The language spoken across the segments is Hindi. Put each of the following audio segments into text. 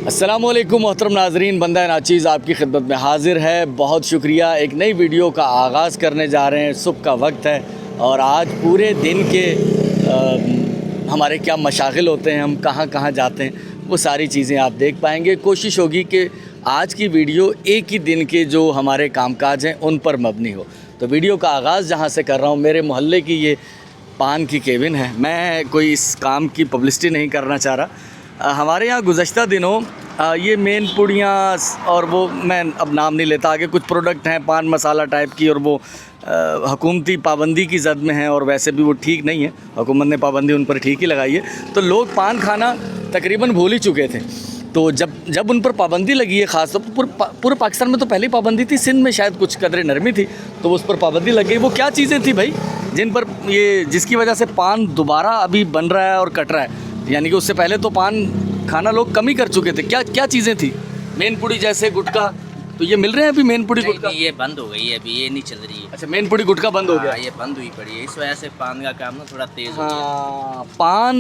अस्सलामुअलैकुम मोहतरम नाजरीन, बंदा नाचीज़ आपकी खिदमत में हाजिर है। बहुत शुक्रिया। एक नई वीडियो का आगाज़ करने जा रहे हैं। सुबह का वक्त है और आज पूरे दिन के हमारे क्या मशागिल होते हैं, हम कहाँ कहाँ जाते हैं, वो सारी चीज़ें आप देख पाएंगे। कोशिश होगी कि आज की वीडियो एक ही दिन के जो हमारे कामकाज हैं उन पर मबनी हो। तो वीडियो का आगाज़ जहाँ से कर रहा हूँ, मेरे मोहल्ले की ये पान की केबिन है। मैं कोई इस काम की पब्लिसिटी नहीं करना चाह रहा। हमारे यहाँ गुज़श्ता दिनों ये मेन पुड़ियाँ और वो मैं अब नाम नहीं लेता, आगे कुछ प्रोडक्ट हैं पान मसाला टाइप की, और वो हुकूमती पाबंदी की जद में हैं और वैसे भी वो ठीक नहीं है। हुकूमत ने पाबंदी उन पर ठीक ही लगाई है, तो लोग पान खाना तकरीबन भूल ही चुके थे। तो जब उन पर पाबंदी लगी है, ख़ास तौर पर पूरे पाकिस्तान में तो पहले ही पाबंदी थी, सिंध में शायद कुछ कदर नरमी थी, तो उस पर पाबंदी लग गई। वो क्या चीज़ें थी भाई जिन पर ये जिसकी वजह से पान दोबारा अभी बन रहा है और कट रहा है? यानी कि उससे पहले तो पान खाना लोग कम ही कर चुके थे। क्या क्या चीज़ें थी? मेन पुड़ी जैसे गुटखा, तो ये मिल रहे हैं अभी मेन पुड़ी गुटखा? ये बंद हो गई है, अभी ये नहीं चल रही है। अच्छा, मेन पुड़ी गुटखा बंद हो गया? ये बंद हुई पड़ी है, इस वजह से पान का काम ना थोड़ा तेज़ हो गया। हाँ, पान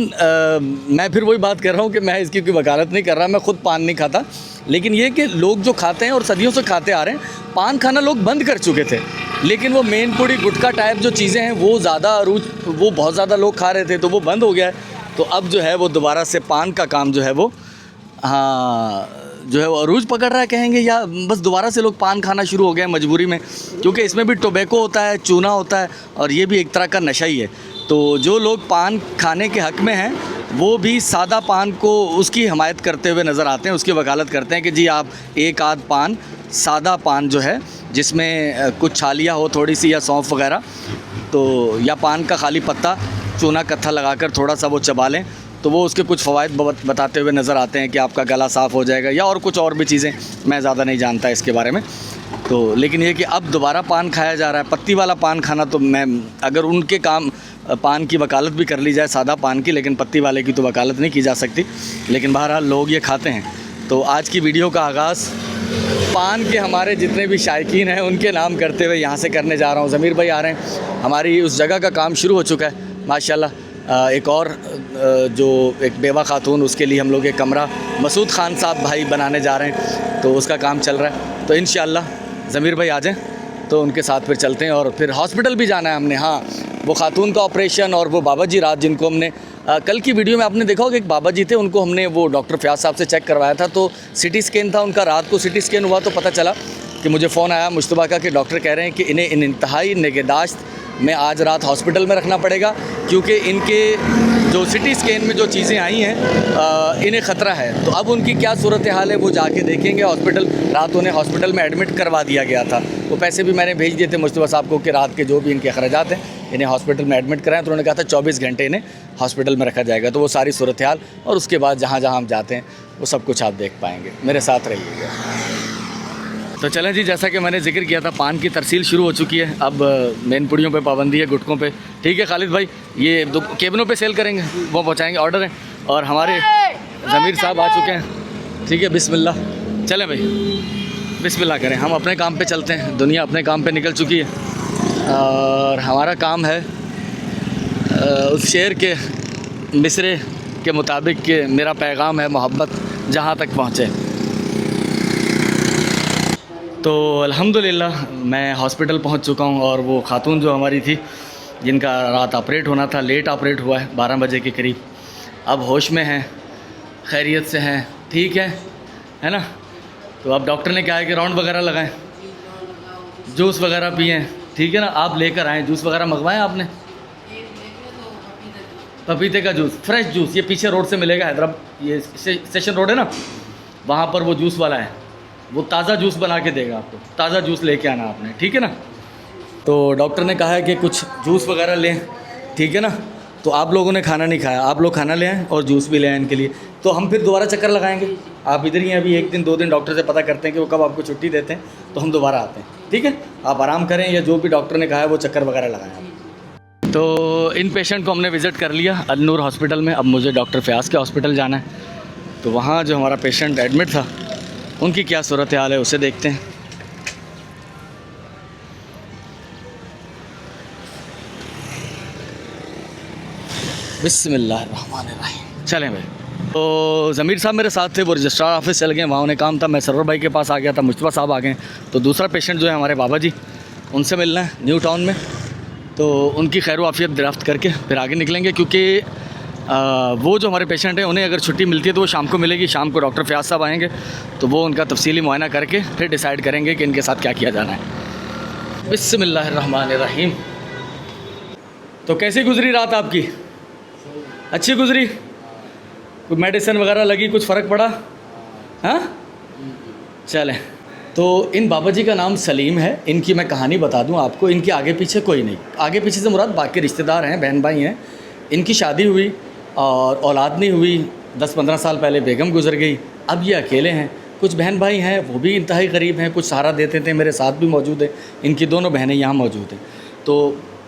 मैं फिर वही बात कर रहा हूँ कि मैं इसकी कोई वकालत नहीं कर रहा, मैं ख़ुद पान नहीं खाता, लेकिन ये कि लोग जो खाते हैं और सदियों से खाते आ रहे हैं, पान खाना लोग बंद कर चुके थे, लेकिन वो मेन पुड़ी गुटखा टाइप जो चीज़ें हैं वो ज़्यादा वो बहुत ज़्यादा लोग खा रहे थे, तो वो बंद हो गया है। तो अब जो है वो दोबारा से पान का काम जो है वो जो है वो अरूज पकड़ रहा है कहेंगे, या बस दोबारा से लोग पान खाना शुरू हो गए हैं मजबूरी में, क्योंकि इसमें भी टोबैको होता है, चूना होता है, और ये भी एक तरह का नशा ही है। तो जो लोग पान खाने के हक़ में हैं वो भी सादा पान को उसकी हमायत करते हुए नज़र आते हैं, उसकी वकालत करते हैं कि जी आप एक आध पान, सादा पान जो है जिसमें कुछ छालियाँ हो थोड़ी सी या सौंफ वगैरह, तो या पान का खाली पत्ता चूना कत्था लगाकर थोड़ा सा वो चबा लें, तो वो उसके कुछ फ़वाइद बताते हुए नज़र आते हैं कि आपका गला साफ़ हो जाएगा, या और कुछ और भी चीज़ें, मैं ज़्यादा नहीं जानता इसके बारे में। तो लेकिन ये कि अब दोबारा पान खाया जा रहा है, पत्ती वाला पान खाना, तो मैं अगर उनके काम पान की वकालत भी कर ली जाए सादा पान की, लेकिन पत्ती वाले की तो वकालत नहीं की जा सकती, लेकिन बहरहाल लोग ये खाते हैं। तो आज की वीडियो का आगाज़ पान के हमारे जितने भी शायकीन हैं उनके नाम करते हुए यहाँ से करने जा रहा हूँ। ज़मीर भाई आ रहे हैं, हमारी उस जगह का काम शुरू हो चुका है माशाल्लाह। एक और जो एक बेवा खातून, उसके लिए हम लोग एक कमरा मसूद ख़ान साहब भाई बनाने जा रहे हैं, तो उसका काम चल रहा है। तो इंशाअल्लाह ज़मीर भाई आ जाएं तो उनके साथ फिर चलते हैं, और फिर हॉस्पिटल भी जाना है हमने। हाँ, वो खातून का ऑपरेशन और वो बाबा जी रात जिनको हमने कल की वीडियो में आपने देखा होगा, एक बाबा जी थे, उनको हमने वो डॉक्टर फ़याज़ साहब से चेक करवाया था, तो सिटी स्कैन था उनका, रात को सिटी स्कैन हुआ, तो पता चला कि मुझे फ़ोन आया मुश्तबा का कि डॉक्टर कह रहे हैं कि इन्हें इंतहाई निगहदाश्त में आज रात हॉस्पिटल में रखना पड़ेगा, क्योंकि इनके जो सिटी स्कैन में जो चीज़ें आई हैं इन्हें ख़तरा है। तो अब उनकी क्या सूरत हाल है वो जाके देखेंगे हॉस्पिटल। रात उन्हें हॉस्पिटल में एडमिट करवा दिया गया था, वो पैसे भी मैंने भेज दिए थे मुश्तबा साहब को कि रात के जो भी इनके अखराजात हैं इन्हें हॉस्पिटल में एडमिट कराएं, तो उन्होंने कहा था 24 घंटे इन्हें हॉस्पिटल में रखा जाएगा। तो वो सारी सूरत हाल और उसके बाद जहाँ जहाँ हम जाते हैं वो सब कुछ आप देख पाएंगे, मेरे साथ रहिएगा। तो चलें जी, जैसा कि मैंने जिक्र किया था, पान की तरसील शुरू हो चुकी है। अब मेन पुड़ियों पे पाबंदी है, गुटकों पे ठीक है। खालिद भाई ये केबिनों पे सेल करेंगे, वो पहुंचाएंगे, ऑर्डर है, और हमारे ज़मीर साहब आ चुके हैं। ठीक है, बिस्मिल्लाह, चलें भाई, बिस्मिल्लाह करें, हम अपने काम पे चलते हैं। दुनिया अपने काम पे निकल चुकी है और हमारा काम है उस शेर के मिसरे के मुताबिक कि मेरा पैगाम है मोहब्बत जहाँ तक पहुँचे। तो अल्हम्दुलिल्लाह मैं हॉस्पिटल पहुंच चुका हूं, और वो खातून जो हमारी थी जिनका रात ऑपरेट होना था, लेट ऑपरेट हुआ है 12 बजे के करीब, अब होश में हैं, खैरियत से हैं, ठीक है ना। तो अब डॉक्टर ने कहा है कि राउंड वगैरह लगाएं, जूस वगैरह पिएं, ठीक है ना। आप लेकर आएँ, जूस वगैरह मंगवाएं आपने? पपीते का जूस, फ्रेश जूस, ये पीछे रोड से मिलेगा, हैदराबाद, ये स्टेशन रोड है ना, वहाँ पर वो जूस वाला है, वो ताज़ा जूस बना के देगा आपको, ताज़ा जूस लेके आना आपने, ठीक है ना। तो डॉक्टर ने कहा है कि कुछ जूस वगैरह लें, ठीक है ना। तो आप लोगों ने खाना नहीं खाया, आप लोग खाना ले आएँ और जूस भी ले आएँ इनके लिए। तो हम फिर दोबारा चक्कर लगाएंगे, आप इधर ही हैं अभी 1 दिन 2 दिन, डॉक्टर से पता करते हैं कि वो कब आपको छुट्टी देते हैं, तो हम दोबारा आते हैं, ठीक है। आप आराम करें, या जो भी डॉक्टर ने कहा है वो चक्कर वगैरह लगाएँ आप। तो इन पेशेंट को हमने विज़िट कर लिया अल-नूर हॉस्पिटल में। अब मुझे डॉक्टर फ़याज़ के हॉस्पिटल जाना है, तो वहाँ जो हमारा पेशेंट एडमिट था उनकी क्या सूरत हाल है उसे देखते हैं। बिस्मिल्लाहिर्रहमानिर्रहीम, चलें भाई। तो ज़मीर साहब मेरे साथ थे, वो रजिस्ट्रार ऑफिस चल गए, वहाँ उन्हें काम था। मैं सरवर भाई के पास आ गया था, मुस्तफ़ा साहब आ गए। तो दूसरा पेशेंट जो है हमारे बाबा जी, उनसे मिलना है न्यू टाउन में। तो उनकी खैर आफियत दराफ्त करके फिर आगे निकलेंगे, क्योंकि वो जो हमारे पेशेंट हैं उन्हें अगर छुट्टी मिलती है तो वो शाम को मिलेगी। शाम को डॉक्टर फ़याज़ साहब आएँगे, तो वो उनका तफसीली मुआयना करके फिर डिसाइड करेंगे कि इनके साथ क्या किया जाना है। बिस्मिल्लाहिर्रहमानिर्रहीम। तो कैसी गुजरी रात आपकी? अच्छी गुजरी? कोई मेडिसिन वगैरह लगी, कुछ फ़र्क पड़ा? हाँ, चलें। तो इन बाबा जी का नाम सलीम है। इनकी मैं कहानी बता दूं आपको, इनके आगे पीछे कोई नहीं। आगे पीछे से मुराद बाकी रिश्तेदार हैं, बहन भाई हैं। इनकी शादी हुई और औलाद नहीं हुई, 10-15 साल पहले बेगम गुजर गई। अब ये अकेले हैं। कुछ बहन भाई हैं, वो भी इंतहाई गरीब हैं, कुछ सहारा देते थे, मेरे साथ भी मौजूद है। इनकी दोनों बहनें यहाँ मौजूद हैं। तो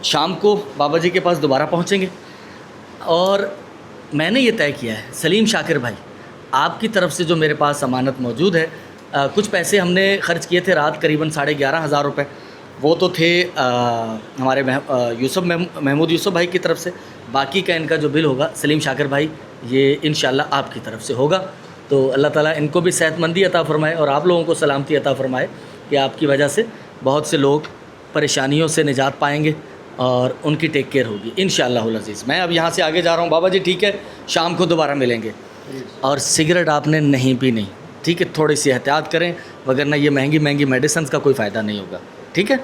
शाम को बाबा जी के पास दोबारा पहुँचेंगे। और मैंने ये तय किया है, सलीम शाकिर भाई, आपकी तरफ से जो मेरे पास अमानत मौजूद है, कुछ पैसे हमने ख़र्च किए थे रात, करीबन 11,500 रुपये। वो तो थे हमारे महमूद यूसुफ भाई की तरफ से। बाकी का इनका जो बिल होगा सलीम शाकिर भाई, ये इंशाल्लाह आपकी तरफ से होगा। तो अल्लाह ताला इनको भी सेहतमंदी अता फ़रमाए और आप लोगों को सलामती अता फ़रमाए कि आपकी वजह से बहुत से लोग परेशानियों से निजात पाएंगे और उनकी टेक केयर होगी इंशाअल्लाहुल अज़ीज़। मैं अब यहाँ से आगे जा रहा हूँ। बाबा जी ठीक है, शाम को दोबारा मिलेंगे। और सिगरेट आपने नहीं पीनी, ठीक है? थोड़ी सी एहतियात करें, वगरना ये महंगी महंगी मेडिसिन का कोई फ़ायदा नहीं होगा, ठीक है?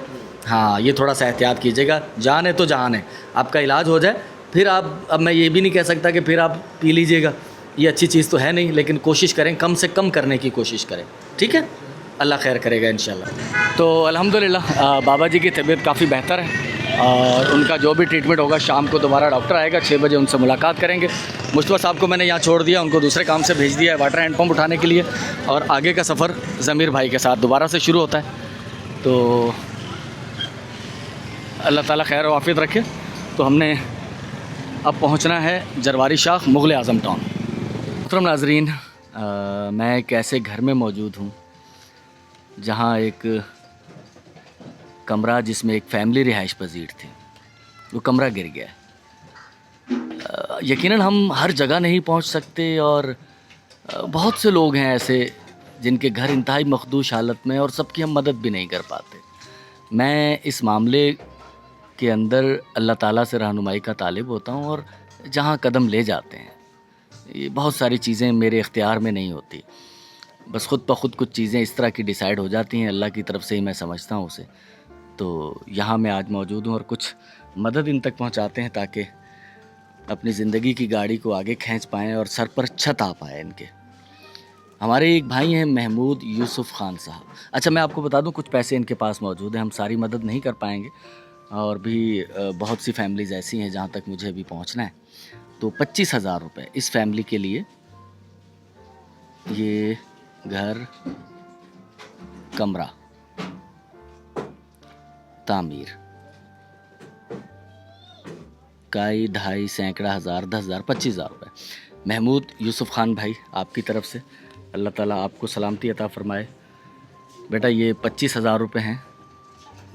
हाँ, ये थोड़ा सा एहतियात कीजिएगा। जान है तो जहान है, आपका इलाज हो जाए फिर आप, अब मैं ये भी नहीं कह सकता कि फिर आप पी लीजिएगा, ये अच्छी चीज़ तो है नहीं, लेकिन कोशिश करें, कम से कम करने की कोशिश करें, ठीक है? अल्लाह खैर करेगा इंशाल्लाह। तो अल्हम्दुलिल्लाह बाबा जी की तबीयत काफ़ी बेहतर है और उनका जो भी ट्रीटमेंट होगा, शाम को दोबारा डॉक्टर आएगा, 6 बजे उनसे मुलाकात करेंगे। मुस्तफ़ा साहब को मैंने यहाँ छोड़ दिया, उनको दूसरे काम से भेज दिया है, वाटर हैंड पंप उठाने के लिए। और आगे का सफ़र ज़मीर भाई के साथ दोबारा से शुरू होता है। तो अल्लाह ताला खैर और आफ़ियत रखे। तो हमने अब पहुँचना है जरवारी शाख, मुग़ल आज़म टाउन। मोहतरम नाज़रीन, मैं एक ऐसे घर में मौजूद हूँ जहाँ एक कमरा, जिसमें एक फ़ैमिली रिहाइश पजीर थी, वो कमरा गिर गया है। यकीनन हम हर जगह नहीं पहुंच सकते और बहुत से लोग हैं ऐसे जिनके घर इंतहाई मखदूश हालत में, और सबकी हम मदद भी नहीं कर पाते। मैं इस मामले के अंदर अल्लाह ताला से रहनुमाई का तालिब होता हूं, और जहां कदम ले जाते हैं, ये बहुत सारी चीज़ें मेरे इख्तियार में नहीं होती, बस ख़ुद ब ख़ुद कुछ चीज़ें इस तरह की डिसाइड हो जाती हैं, अल्लाह की तरफ से ही मैं समझता हूँ उसे। तो यहाँ मैं आज मौजूद हूँ और कुछ मदद इन तक पहुँचाते हैं ताकि अपनी ज़िंदगी की गाड़ी को आगे खींच पाएँ और सर पर छत आ पाए इनके। हमारे एक भाई हैं महमूद यूसुफ खान साहब। अच्छा, मैं आपको बता दूं, कुछ पैसे इनके पास मौजूद हैं, हम सारी मदद नहीं कर पाएंगे और भी बहुत सी फैमिलीज़ ऐसी हैं जहाँ तक मुझे भी पहुँचना है। तो 25,000 रुपये इस फैमिली के लिए, ये घर, कमरा, तामीर, काई, ढाई, सैकड़ा, हज़ार, 10,000, 25,000 रुपये। महमूद यूसुफ खान भाई, आपकी तरफ से अल्लाह ताला आपको सलामती अता फ़रमाए। बेटा, ये 25,000 रुपये हैं,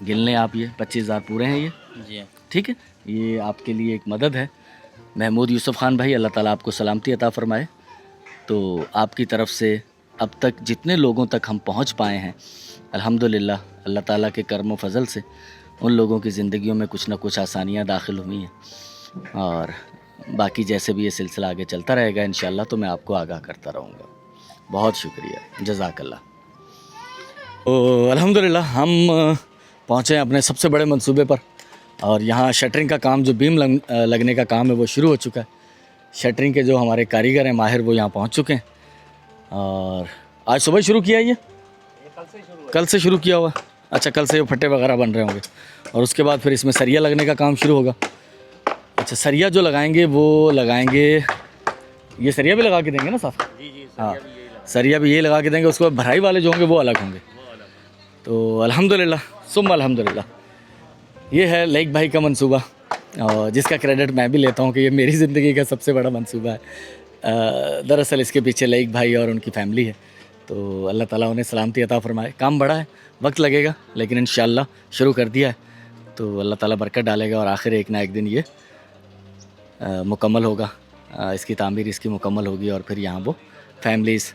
गिन लें आप, ये 25,000 पूरे हैं ये जी, ठीक है? ये आपके लिए एक मदद है। महमूद यूसुफ खान भाई, अल्लाह ताला आपको सलामती अता फ़रमाए। तो आपकी तरफ से अब तक जितने लोगों तक हम पहुंच पाए हैं, अल्हम्दुलिल्लाह अल्लाह ताला के करम व फजल से उन लोगों की ज़िंदगियों में कुछ ना कुछ आसानियाँ दाखिल हुई हैं। और बाकी जैसे भी ये सिलसिला आगे चलता रहेगा इंशाअल्लाह, तो मैं आपको आगाह करता रहूँगा। बहुत शुक्रिया, जज़ाकल्लाह। तो अल्हम्दुलिल्लाह हम पहुँचे अपने सबसे बड़े मंसूबे पर, और यहाँ शटरिंग का काम, जो बीम लगने का काम है, वो शुरू हो चुका है। शटरिंग के जो हमारे कारीगर हैं, माहिर, वो यहाँ पहुँच चुके हैं। और आज सुबह शुरू किया ये? कल से शुरू किया हुआ। अच्छा, कल से ये फट्टे वगैरह बन रहे होंगे और उसके बाद फिर इसमें सरिया लगने का काम शुरू होगा। अच्छा, सरिया जो लगाएंगे वो लगाएंगे, ये सरिया भी लगा के देंगे ना साथ? जी, हाँ, सरिया भी यही लगा के देंगे। उसके बाद भराई वाले जो होंगे वो अलग होंगे। तो अल्हम्दुलिल्लाह सुम्मा अल्हम्दुलिल्लाह, ये है लईक भाई का मंसूबा, और जिसका क्रेडिट मैं भी लेता हूँ कि ये मेरी ज़िंदगी का सबसे बड़ा मंसूबा है। दरअसल इसके पीछे लईक भाई और उनकी फैमिली है। तो अल्लाह ताला उन्हें सलामती अता फ़रमाए। काम बड़ा है, वक्त लगेगा, लेकिन इंशाअल्लाह शुरू कर दिया है, तो अल्लाह ताला बरकत डालेगा और आखिर एक ना एक दिन ये मुकम्मल होगा। इसकी तामीर इसकी मुकम्मल होगी और फिर यहाँ वो फैमिलीज़,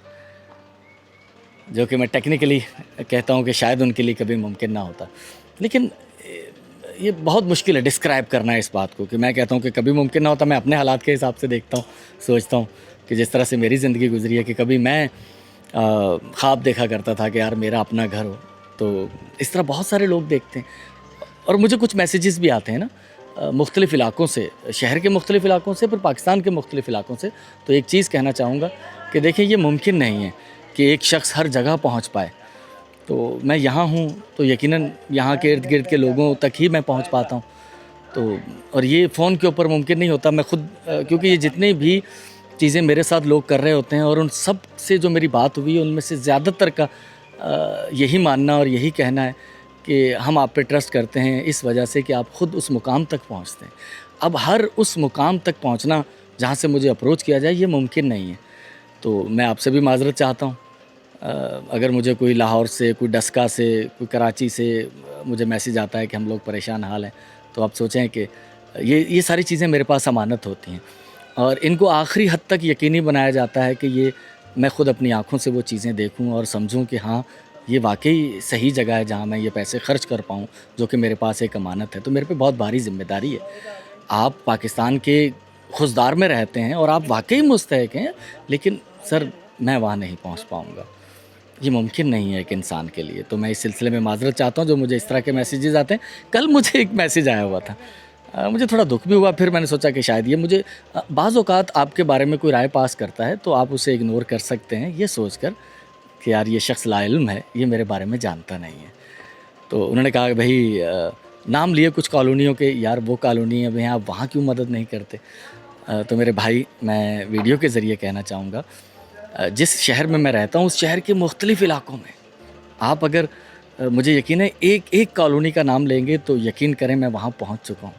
जो कि मैं टेक्निकली कहता हूँ कि शायद उनके लिए कभी मुमकिन ना होता, लेकिन ये बहुत मुश्किल है डिस्क्राइब करना है इस बात को कि मैं कहता हूँ कि कभी मुमकिन ना होता। मैं अपने हालात के हिसाब से देखता हूँ, सोचता हूँ कि जिस तरह से मेरी ज़िंदगी गुजरी है कि कभी मैं ख्वाब देखा करता था कि यार मेरा अपना घर हो, तो इस तरह बहुत सारे लोग देखते हैं। और मुझे कुछ मैसेजेस भी आते हैं ना मुख्तलिफ़ इलाक़ों से, शहर के मुख्तलिफ़ इलाक़ों से, फिर पाकिस्तान के मुख्तलिफ़ इलाक़ों से। तो एक चीज़ कहना चाहूँगा कि देखिए ये मुमकिन नहीं है कि एक शख्स हर जगह पहुँच पाए। तो मैं यहाँ हूँ तो यकीनन यहाँ के इर्द गिर्द के लोगों तक ही मैं पहुँच पाता हूँ। तो और ये फ़ोन के ऊपर मुमकिन नहीं होता। मैं ख़ुद क्योंकि ये जितनी भी चीज़ें मेरे साथ लोग कर रहे होते हैं और उन सब से जो मेरी बात हुई है उनमें से ज़्यादातर का यही मानना और यही कहना है कि हम आप पे ट्रस्ट करते हैं इस वजह से कि आप ख़ुद उस मुकाम तक पहुँचते हैं। अब हर उस मुकाम तक पहुँचना जहाँ से मुझे अप्रोच किया जाए ये मुमकिन नहीं है। तो मैं आपसे भी माज़रत चाहता हूँ, अगर मुझे कोई लाहौर से, कोई डस्का से, कोई कराची से मुझे मैसेज आता है कि हम लोग परेशान हाल हैं, तो आप सोचें कि ये सारी चीज़ें मेरे पास अमानत होती हैं और इनको आखिरी हद तक यकीनी बनाया जाता है कि ये मैं ख़ुद अपनी आँखों से वो चीज़ें देखूँ और समझूँ कि हाँ ये वाकई सही जगह है जहाँ मैं ये पैसे ख़र्च कर पाऊँ, जो कि मेरे पास एक अमानत है। तो मेरे पे बहुत भारी ज़िम्मेदारी है। आप पाकिस्तान के खुशदार में रहते हैं और आप वाकई मुस्तहिक हैं, लेकिन सर मैं वहाँ नहीं पहुँच पाऊँगा, ये मुमकिन नहीं है एक इंसान के लिए। तो मैं इस सिलसिले में माज़रत चाहता हूँ जो मुझे इस तरह के मैसेजेस आते हैं। कल मुझे एक मैसेज आया हुआ था, मुझे थोड़ा दुख भी हुआ, फिर मैंने सोचा कि शायद ये मुझे बाज़ औक़ात आपके बारे में कोई राय पास करता है तो आप उसे इग्नोर कर सकते हैं ये सोचकर कि यार ये शख्स लाइल्म है, ये मेरे बारे में जानता नहीं है। तो उन्होंने कहा कि भाई नाम लिए कुछ कॉलोनियों के, यार वो कॉलोनी है भाई, आप वहाँ क्यों मदद नहीं करते। तो मेरे भाई, मैं वीडियो के ज़रिए कहना चाहूँगा, जिस शहर में मैं रहता हूँ उस शहर के मुख्तलिफ़ इलाक़ों में आप अगर मुझे यकीन है एक कॉलोनी का नाम लेंगे तो यकीन करें मैं वहाँ पहुँच चुका हूँ।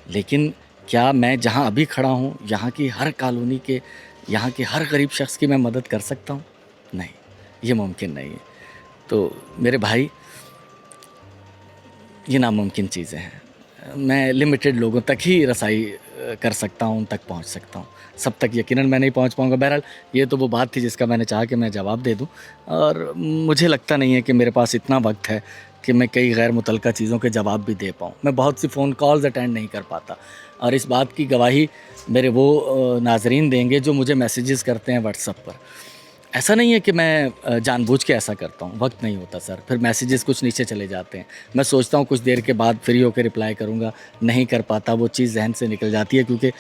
लेकिन क्या मैं जहाँ अभी खड़ा हूँ यहाँ की हर कॉलोनी के, यहाँ के हर गरीब शख्स की मैं मदद कर सकता हूँ? नहीं, ये मुमकिन नहीं है। तो मेरे भाई, ये नामुमकिन चीज़ें हैं। मैं लिमिटेड लोगों तक ही रसाई कर सकता हूँ, उन तक पहुँच सकता हूँ, सब तक यकीनन मैं नहीं पहुँच पाऊँगा। बहरहाल ये तो वो बात थी जिसका मैंने चाहा कि मैं जवाब दे दूँ, और मुझे लगता नहीं है कि मेरे पास इतना वक्त है कि मैं कई गैर मुतल्लका चीज़ों के जवाब भी दे पाऊँ। मैं बहुत सी फ़ोन कॉल्स अटेंड नहीं कर पाता, और इस बात की गवाही मेरे वो नाज़रीन देंगे जो मुझे मैसेजेस करते हैं व्हाट्सएप पर। ऐसा नहीं है कि मैं जानबूझ के ऐसा करता हूँ, वक्त नहीं होता सर, फिर मैसेजेस कुछ नीचे चले जाते हैं। मैं सोचता हूँ कुछ देर के बाद फ्री होकर रिप्लाई करूँगा, नहीं कर पाता, वो चीज़ जहन से निकल जाती है क्योंकि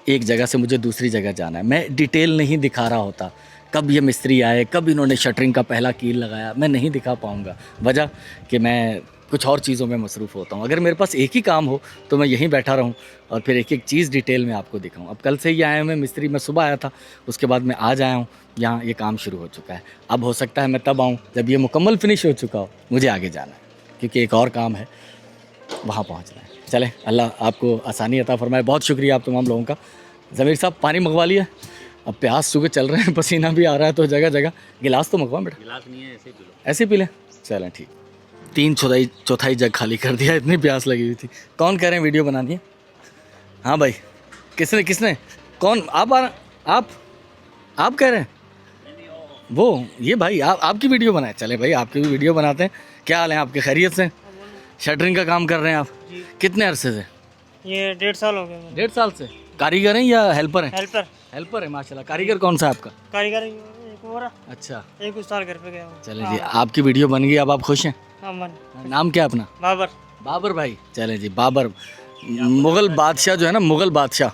एक जगह से मुझे दूसरी जगह जाना है। मैं डिटेल नहीं दिखा रहा होता, कब ये मिस्त्री आए, कब इन्होंने शटरिंग का पहला कील लगाया, मैं नहीं दिखा पाऊँगा, वजह कि मैं कुछ और चीज़ों में मसरूफ़ होता हूँ। अगर मेरे पास एक ही काम हो तो मैं यहीं बैठा रहूँ और फिर एक एक चीज़ डिटेल में आपको दिखाऊँ। अब कल से ही आया हूँ मैं मिस्त्री, मैं सुबह आया था, उसके बाद मैं आज आया हूँ, यहाँ ये काम शुरू हो चुका है। अब हो सकता है मैं तब आऊँ जब ये मुकम्मल फिनिश हो चुका हो, मुझे आगे जाना है क्योंकि एक और काम है, वहाँ पहुँचना है। चलें, अल्लाह आपको आसानी अता फरमाए। बहुत शुक्रिया आप तमाम लोगों का। ज़मीर साहब, पानी मंगवा लिया? अब प्यास सुबह चल रहे हैं, पसीना भी आ रहा है, तो जगह जगह गिलास तो मंगवा बेटा। गिलास नहीं है, ऐसे ही पी लो। ऐसे ही पी लें, चलें ठीक। 3/4 जग खाली कर दिया, इतनी प्यास लगी हुई थी। कौन कह रहे हैं वीडियो बनानी है? हाँ भाई, किसने कौन? आप कह रहे हैं? वो ये भाई आपकी वीडियो बनाए। चले भाई, आपकी भी वीडियो बनाते हैं। क्या हाल है आपके, खैरियत से? शटरिंग का काम कर रहे हैं आप? कितने अरसे से? ये 1.5 साल हो गए। 1.5 साल से? कारीगर हैं या हेल्पर हैं? हेल्पर है माशाल्लाह। कारीगर कौन सा है आपका? कारीगर एक और है। अच्छा, एक उस साल घर पे गया हूँ। चले जी, आपकी वीडियो बन गई, अब आप खुश हैं? अमन नाम क्या अपना? बाबर भाई। चले जी, बाबर मुग़ल बादशाह जो है ना, मुग़ल बादशाह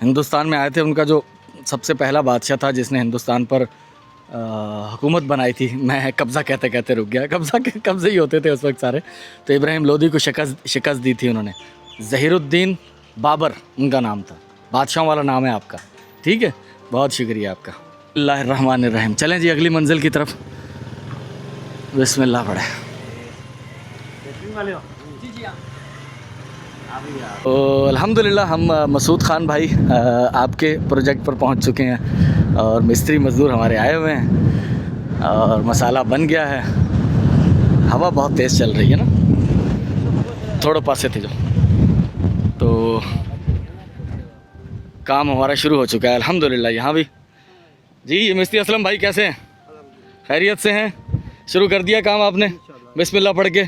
हिंदुस्तान में आए थे। उनका जो सबसे पहला बादशाह था जिसने हिंदुस्तान पर हुकूमत बनाई थी। मैं कब्ज़ा कहते कहते रुक गया, कब्ज़े ही होते थे उस वक्त सारे। तो इब्राहिम लोदी को शिकस्त दी थी उन्होंने। ज़हीरुद्दीन बाबर उनका नाम था। बादशाह वाला नाम है आपका, ठीक है, बहुत शुक्रिया आपका। बिस्मिल्लाहिर्रहमानिर्रहीम। चलें जी अगली मंजिल की तरफ, बिस्मिल्लाह पढ़े। तो अल्हम्दुलिल्लाह हम मसूद ख़ान भाई आपके प्रोजेक्ट पर पहुंच चुके हैं और मिस्त्री मज़दूर हमारे आए हुए हैं और मसाला बन गया है। हवा बहुत तेज़ चल रही है ना, थोड़ा पास से थे जो, तो काम हमारा शुरू हो चुका है अल्हम्दुलिल्लाह। यहाँ भी जी ये मिस्त्री असलम भाई कैसे हैं, खैरियत से हैं? शुरू कर दिया काम आपने बिस्मिल्लाह पढ़ के?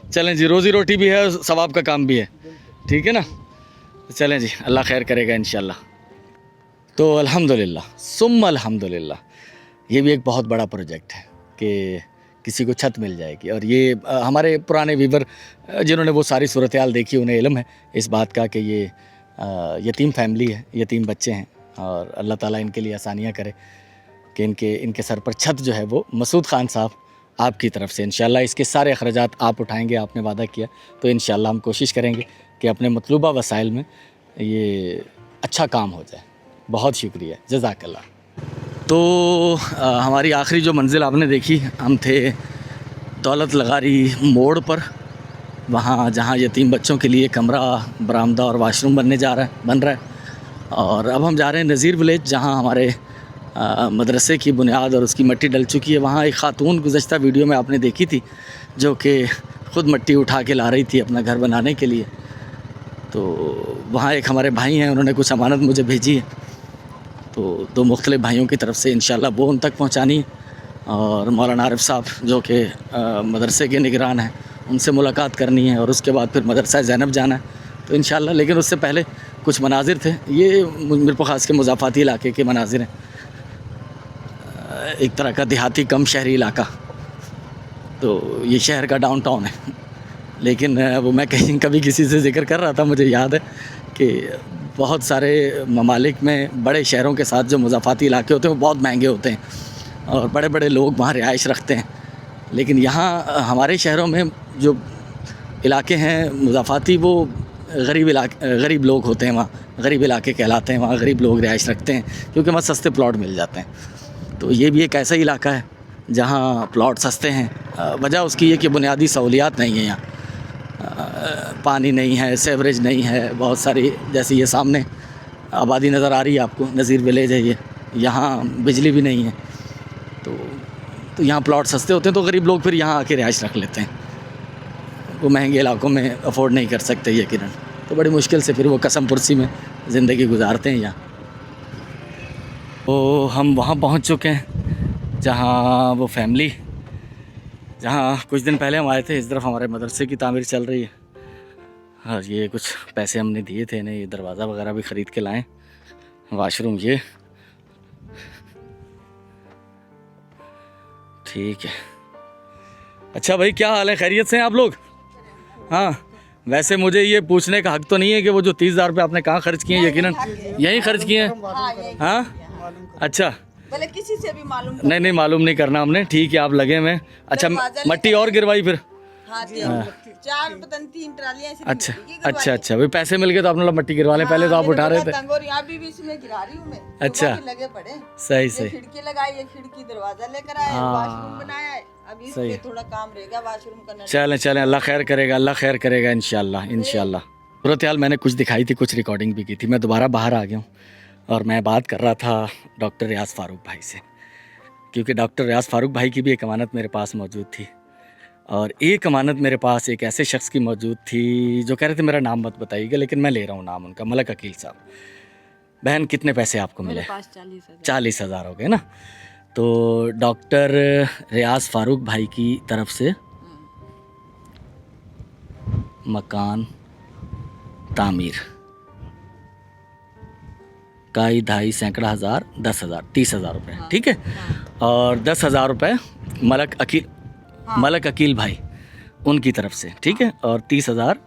चलें जी, रोज़ी रोटी भी है, सवाब का काम भी है, ठीक है ना। चलें जी, अल्लाह खैर करेगा इंशाल्लाह। तो अल्हम्दुलिल्लाह सुम्मा अल्हम्दुलिल्लाह, ये भी एक बहुत बड़ा प्रोजेक्ट है कि किसी को छत मिल जाएगी। और ये हमारे पुराने वीवर जिन्होंने वो सारी सूरत हाल देखी उन्हें इल्म है इस बात का कि ये यतीम फैमिली है, यतीम बच्चे हैं, और अल्लाह ताला इनके लिए आसानियाँ करे कि इनके सर पर छत जो है वो मसूद ख़ान साहब आपकी तरफ से इंशाल्लाह इसके सारे अखराजात आप उठाएंगे, आपने वादा किया, तो इंशाल्लाह हम कोशिश करेंगे कि अपने मतलूबा वसाइल में ये अच्छा काम हो जाए। बहुत शुक्रिया, जज़ाकल्लाह। तो हमारी आखिरी जो मंजिल आपने देखी, हम थे दौलत लगारी मोड़ पर, वहाँ जहाँ यतीम बच्चों के लिए कमरा, बरामदा और वाशरूम बन रहा है। और अब हम जा रहे हैं नज़ीर विलेज, जहाँ हमारे मदरसे की बुनियाद और उसकी मिट्टी डल चुकी है। वहाँ एक ख़ातून गुज़श्ता वीडियो में आपने देखी थी जो कि ख़ुद मिट्टी उठा के ला रही थी अपना घर बनाने के लिए। तो वहाँ एक हमारे भाई हैं, उन्होंने कुछ अमानत मुझे भेजी है, तो दो मुख्तलिफ़ भाइयों की तरफ से इंशाल्लाह वो उन तक पहुँचानी है। और मौलाना आरिफ साहब जो कि मदरसे के निगरान हैं, उनसे मुलाकात करनी है, और उसके बाद फिर मदरसा ज़ैनब जाना है तो इंशाल्लाह। लेकिन उससे पहले कुछ मनाजिर थे, ये मेरे को ख़ास के मुज़ाफ़ाती इलाके के मनाजिर हैं, एक तरह का देहाती कम शहरी इलाका। तो ये शहर का डाउनटाउन है, लेकिन वो मैं कहीं कभी किसी से ज़िक्र कर रहा था, मुझे याद है कि बहुत सारे ममालिक में बड़े शहरों के साथ जो मुज़ाफ़ाती इलाके होते हैं वो बहुत महंगे होते हैं और बड़े बड़े लोग वहाँ रिहाइश रखते हैं। लेकिन यहाँ हमारे शहरों में जो इलाके हैं मुज़ाफ़ाती, वो गरीब लोग होते हैं, वहाँ गरीब इलाके कहलाते हैं, वहाँ गरीब लोग रिहाइश रखते हैं क्योंकि वहाँ सस्ते प्लॉट मिल जाते हैं। तो ये भी एक ऐसा इलाका है जहाँ प्लॉट सस्ते हैं। वजह उसकी ये कि बुनियादी सहूलियात नहीं है यहाँ, पानी नहीं है, सेवरेज नहीं है, बहुत सारी, जैसे ये सामने आबादी नज़र आ रही है आपको, नज़ीर विलेज है ये, यहाँ बिजली भी नहीं है। तो यहाँ प्लॉट सस्ते होते हैं, तो गरीब लोग फिर यहाँ आके रिहाइश रख लेते हैं, वो महंगे इलाकों में अफोर्ड नहीं कर सकते यकीनन, तो बड़ी मुश्किल से फिर वो कसम पुरसी में ज़िंदगी गुजारते हैं यहाँ। तो हम वहाँ पहुँच चुके हैं जहाँ वो फैमिली, जहाँ कुछ दिन पहले हम आए थे। इस तरफ हमारे मदरसे की तामीर चल रही है, और ये कुछ पैसे हमने दिए थे इन्हें, ये दरवाज़ा वगैरह भी ख़रीद के लाएँ, वाशरूम ये, ठीक है। अच्छा भाई, क्या हाल है, खैरियत से हैं आप लोग? हाँ, वैसे मुझे ये पूछने का हक तो नहीं है कि वो जो 30,000 रुपये आपने कहाँ खर्च किए हैं, यकीनन यहीं खर्च किए हैं? हाँ, अच्छा, पहले किसी से भी मालूम नहीं मालूम नहीं करना हमने, ठीक है, आप लगे में। अच्छा, मट्टी और गिरवाई फिर? हाँ, 3 ट्रालियां ऐसे अच्छा भाई, पैसे मिल गए तो आपने मट्टी गिरवा लें, पहले तो आप उठा रहे थे। और यहाँ भी इसमें गिरा रही हूँ मैं, अच्छा, लगे पड़े, सही खिड़की लगाई है, खिड़की दरवाजा लेकर आए, वाशरूम बनाया है, अभी इसमें थोड़ा काम रहेगा वाशरूम करना। चलें, अल्लाह खैर करेगा इंशाल्लाह। सूरत हाल मैंने कुछ दिखाई थी, कुछ रिकॉर्डिंग भी की थी। मैं दोबारा बाहर आ गया हूँ और मैं बात कर रहा था डॉक्टर रियाज़ फ़ारूक भाई से, क्योंकि डॉक्टर रियाज़ फ़ारूक भाई की भी एक अमानत मेरे पास मौजूद थी, और एक अमानत मेरे पास एक ऐसे शख्स की मौजूद थी जो कह रहे थे मेरा नाम मत बताइएगा, लेकिन मैं ले रहा हूँ नाम उनका, मलक अकील साहब। बहन, कितने पैसे आपको मिले? 40,000 हो गए ना। तो डॉक्टर रियाज़ फ़ारूक भाई की तरफ से मकान तामीर काई ढाई सैकड़ा हज़ार 10,000 30,000 रुपये, ठीक है। और 10,000 रुपये मलक अकील भाई उनकी तरफ से, ठीक है। और 30,000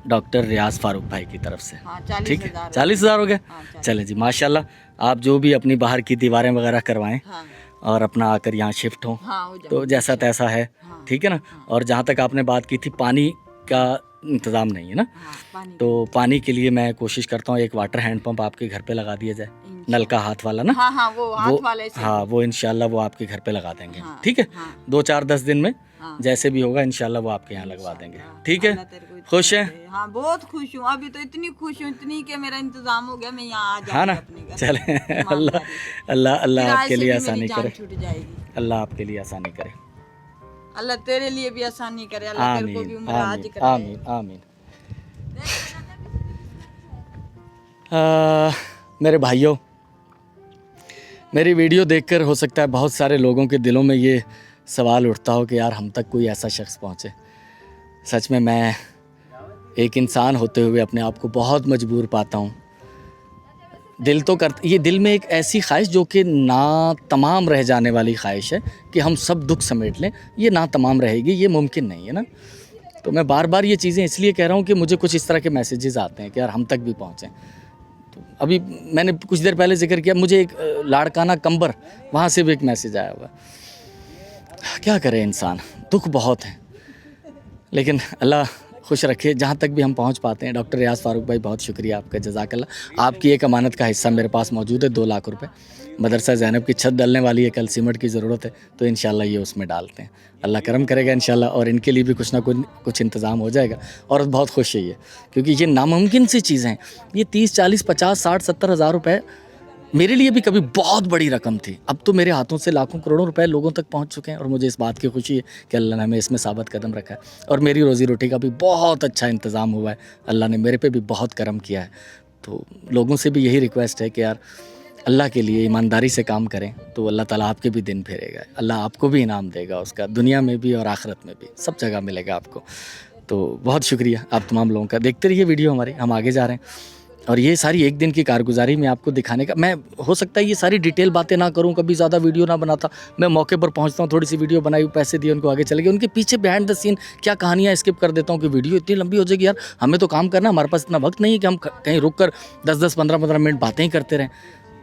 डॉक्टर रियाज़ फ़ारूक भाई की तरफ से, ठीक है। 40,000 हो गए। चले जी, माशाल्लाह। आप जो भी अपनी बाहर की दीवारें वगैरह करवाएं और अपना आकर यहाँ शिफ्ट हो, तो जैसा तैसा है, ठीक है ना। और जहाँ तक आपने बात की थी, पानी का इंतज़ाम नहीं है ना, तो पानी के लिए मैं कोशिश करता हूँ एक वाटर हैंड पंप आपके घर पे लगा दिया जाए, नल का हाथ वाला ना। वो इंशाल्लाह वो आपके घर पे लगा देंगे, ठीक है। 2-4-10 दिन में जैसे भी होगा इंशाल्लाह वो आपके यहाँ लगवा देंगे, ठीक है। खुश है? हाँ, बहुत खुश हूँ, अभी तो इतनी खुश हूँ, इतनी कि मेरा इंतजाम हो गया, मैं यहाँ आ जाऊँगी। हाँ ना, चले, अल्लाह आपके लिए आसानी करे, अल्लाह आपके लिए आसानी करे, अल्लाह तेरे लिए भी आसानी करे, अल्लाह तेरे को भी उम्र आज कराए। आमीन। मेरे भाइयों, मेरी वीडियो देखकर हो सकता है बहुत सारे लोगों के दिलों में ये सवाल उठता हो कि यार हम तक कोई ऐसा शख्स पहुँचे। सच में मैं एक इंसान होते हुए अपने आप को बहुत मजबूर पाता हूँ। दिल तो कर, ये दिल में एक ऐसी ख्वाहिश जो कि ना तमाम रह जाने वाली ख्वाहिश है कि हम सब दुख समेट लें, ये ना तमाम रहेगी, ये मुमकिन नहीं है ना। तो मैं बार बार ये चीज़ें इसलिए कह रहा हूँ कि मुझे कुछ इस तरह के मैसेजेस आते हैं कि यार हम तक भी पहुँचें। तो अभी मैंने कुछ देर पहले जिक्र किया, मुझे एक लाड़काना कंबर, वहाँ से भी एक मैसेज आया हुआ। क्या करे इंसान, दुख बहुत है, लेकिन अल्लाह खुश रखे जहाँ तक भी हम पहुँच पाते हैं। डॉक्टर रियाज फारूक भाई बहुत शुक्रिया आपका, जज़ाकल्लाह। आपकी एक अमानत का हिस्सा मेरे पास मौजूद है, 2 लाख रुपए। मदरसा ज़ैनब की छत डलने वाली है, कल सीमेंट की ज़रूरत है, तो इंशाल्लाह ये उसमें डालते हैं। अल्लाह करम करेगा इंशाल्लाह, और इनके लिए भी कुछ ना कुछ इंतज़ाम हो जाएगा। और बहुत खुश है ये, क्योंकि ये नामुमकिन सी चीज़ें हैं। ये 30, 40, 50, 60, 70 हज़ार रुपये मेरे लिए भी कभी बहुत बड़ी रकम थी। अब तो मेरे हाथों से लाखों करोड़ों रुपए लोगों तक पहुंच चुके हैं, और मुझे इस बात की खुशी है कि अल्लाह ने हमें इसमें साबित कदम रखा है। और मेरी रोज़ी रोटी का भी बहुत अच्छा इंतज़ाम हुआ है, अल्लाह ने मेरे पे भी बहुत करम किया है। तो लोगों से भी यही रिक्वेस्ट है कि यार अल्लाह के लिए ईमानदारी से काम करें, तो अल्लाह ताला आपके भी दिन फेरेगा, अल्लाह आपको भी इनाम देगा उसका, दुनिया में भी और आखिरत में भी, सब जगह मिलेगा आपको। तो बहुत शुक्रिया आप तमाम लोगों का। देखते रहिए वीडियो हमारी, हम आगे जा रहे हैं। और ये सारी एक दिन की कारगुजारी में आपको दिखाने का, मैं हो सकता है ये सारी डिटेल बातें ना करूं, कभी ज़्यादा वीडियो ना बनाता, मैं मौके पर पहुंचता हूं, थोड़ी सी वीडियो बनाई, पैसे दिए उनको, आगे चले गए। उनके पीछे बिहाइंड द सीन क्या कहानियां स्किप कर देता हूं कि वीडियो इतनी लंबी हो जाएगी। यार हमें तो काम करना, हमारे पास इतना वक्त नहीं है कि हम कहीं रुक कर 10-10, 15-15 मिनट बातें ही करते रहें।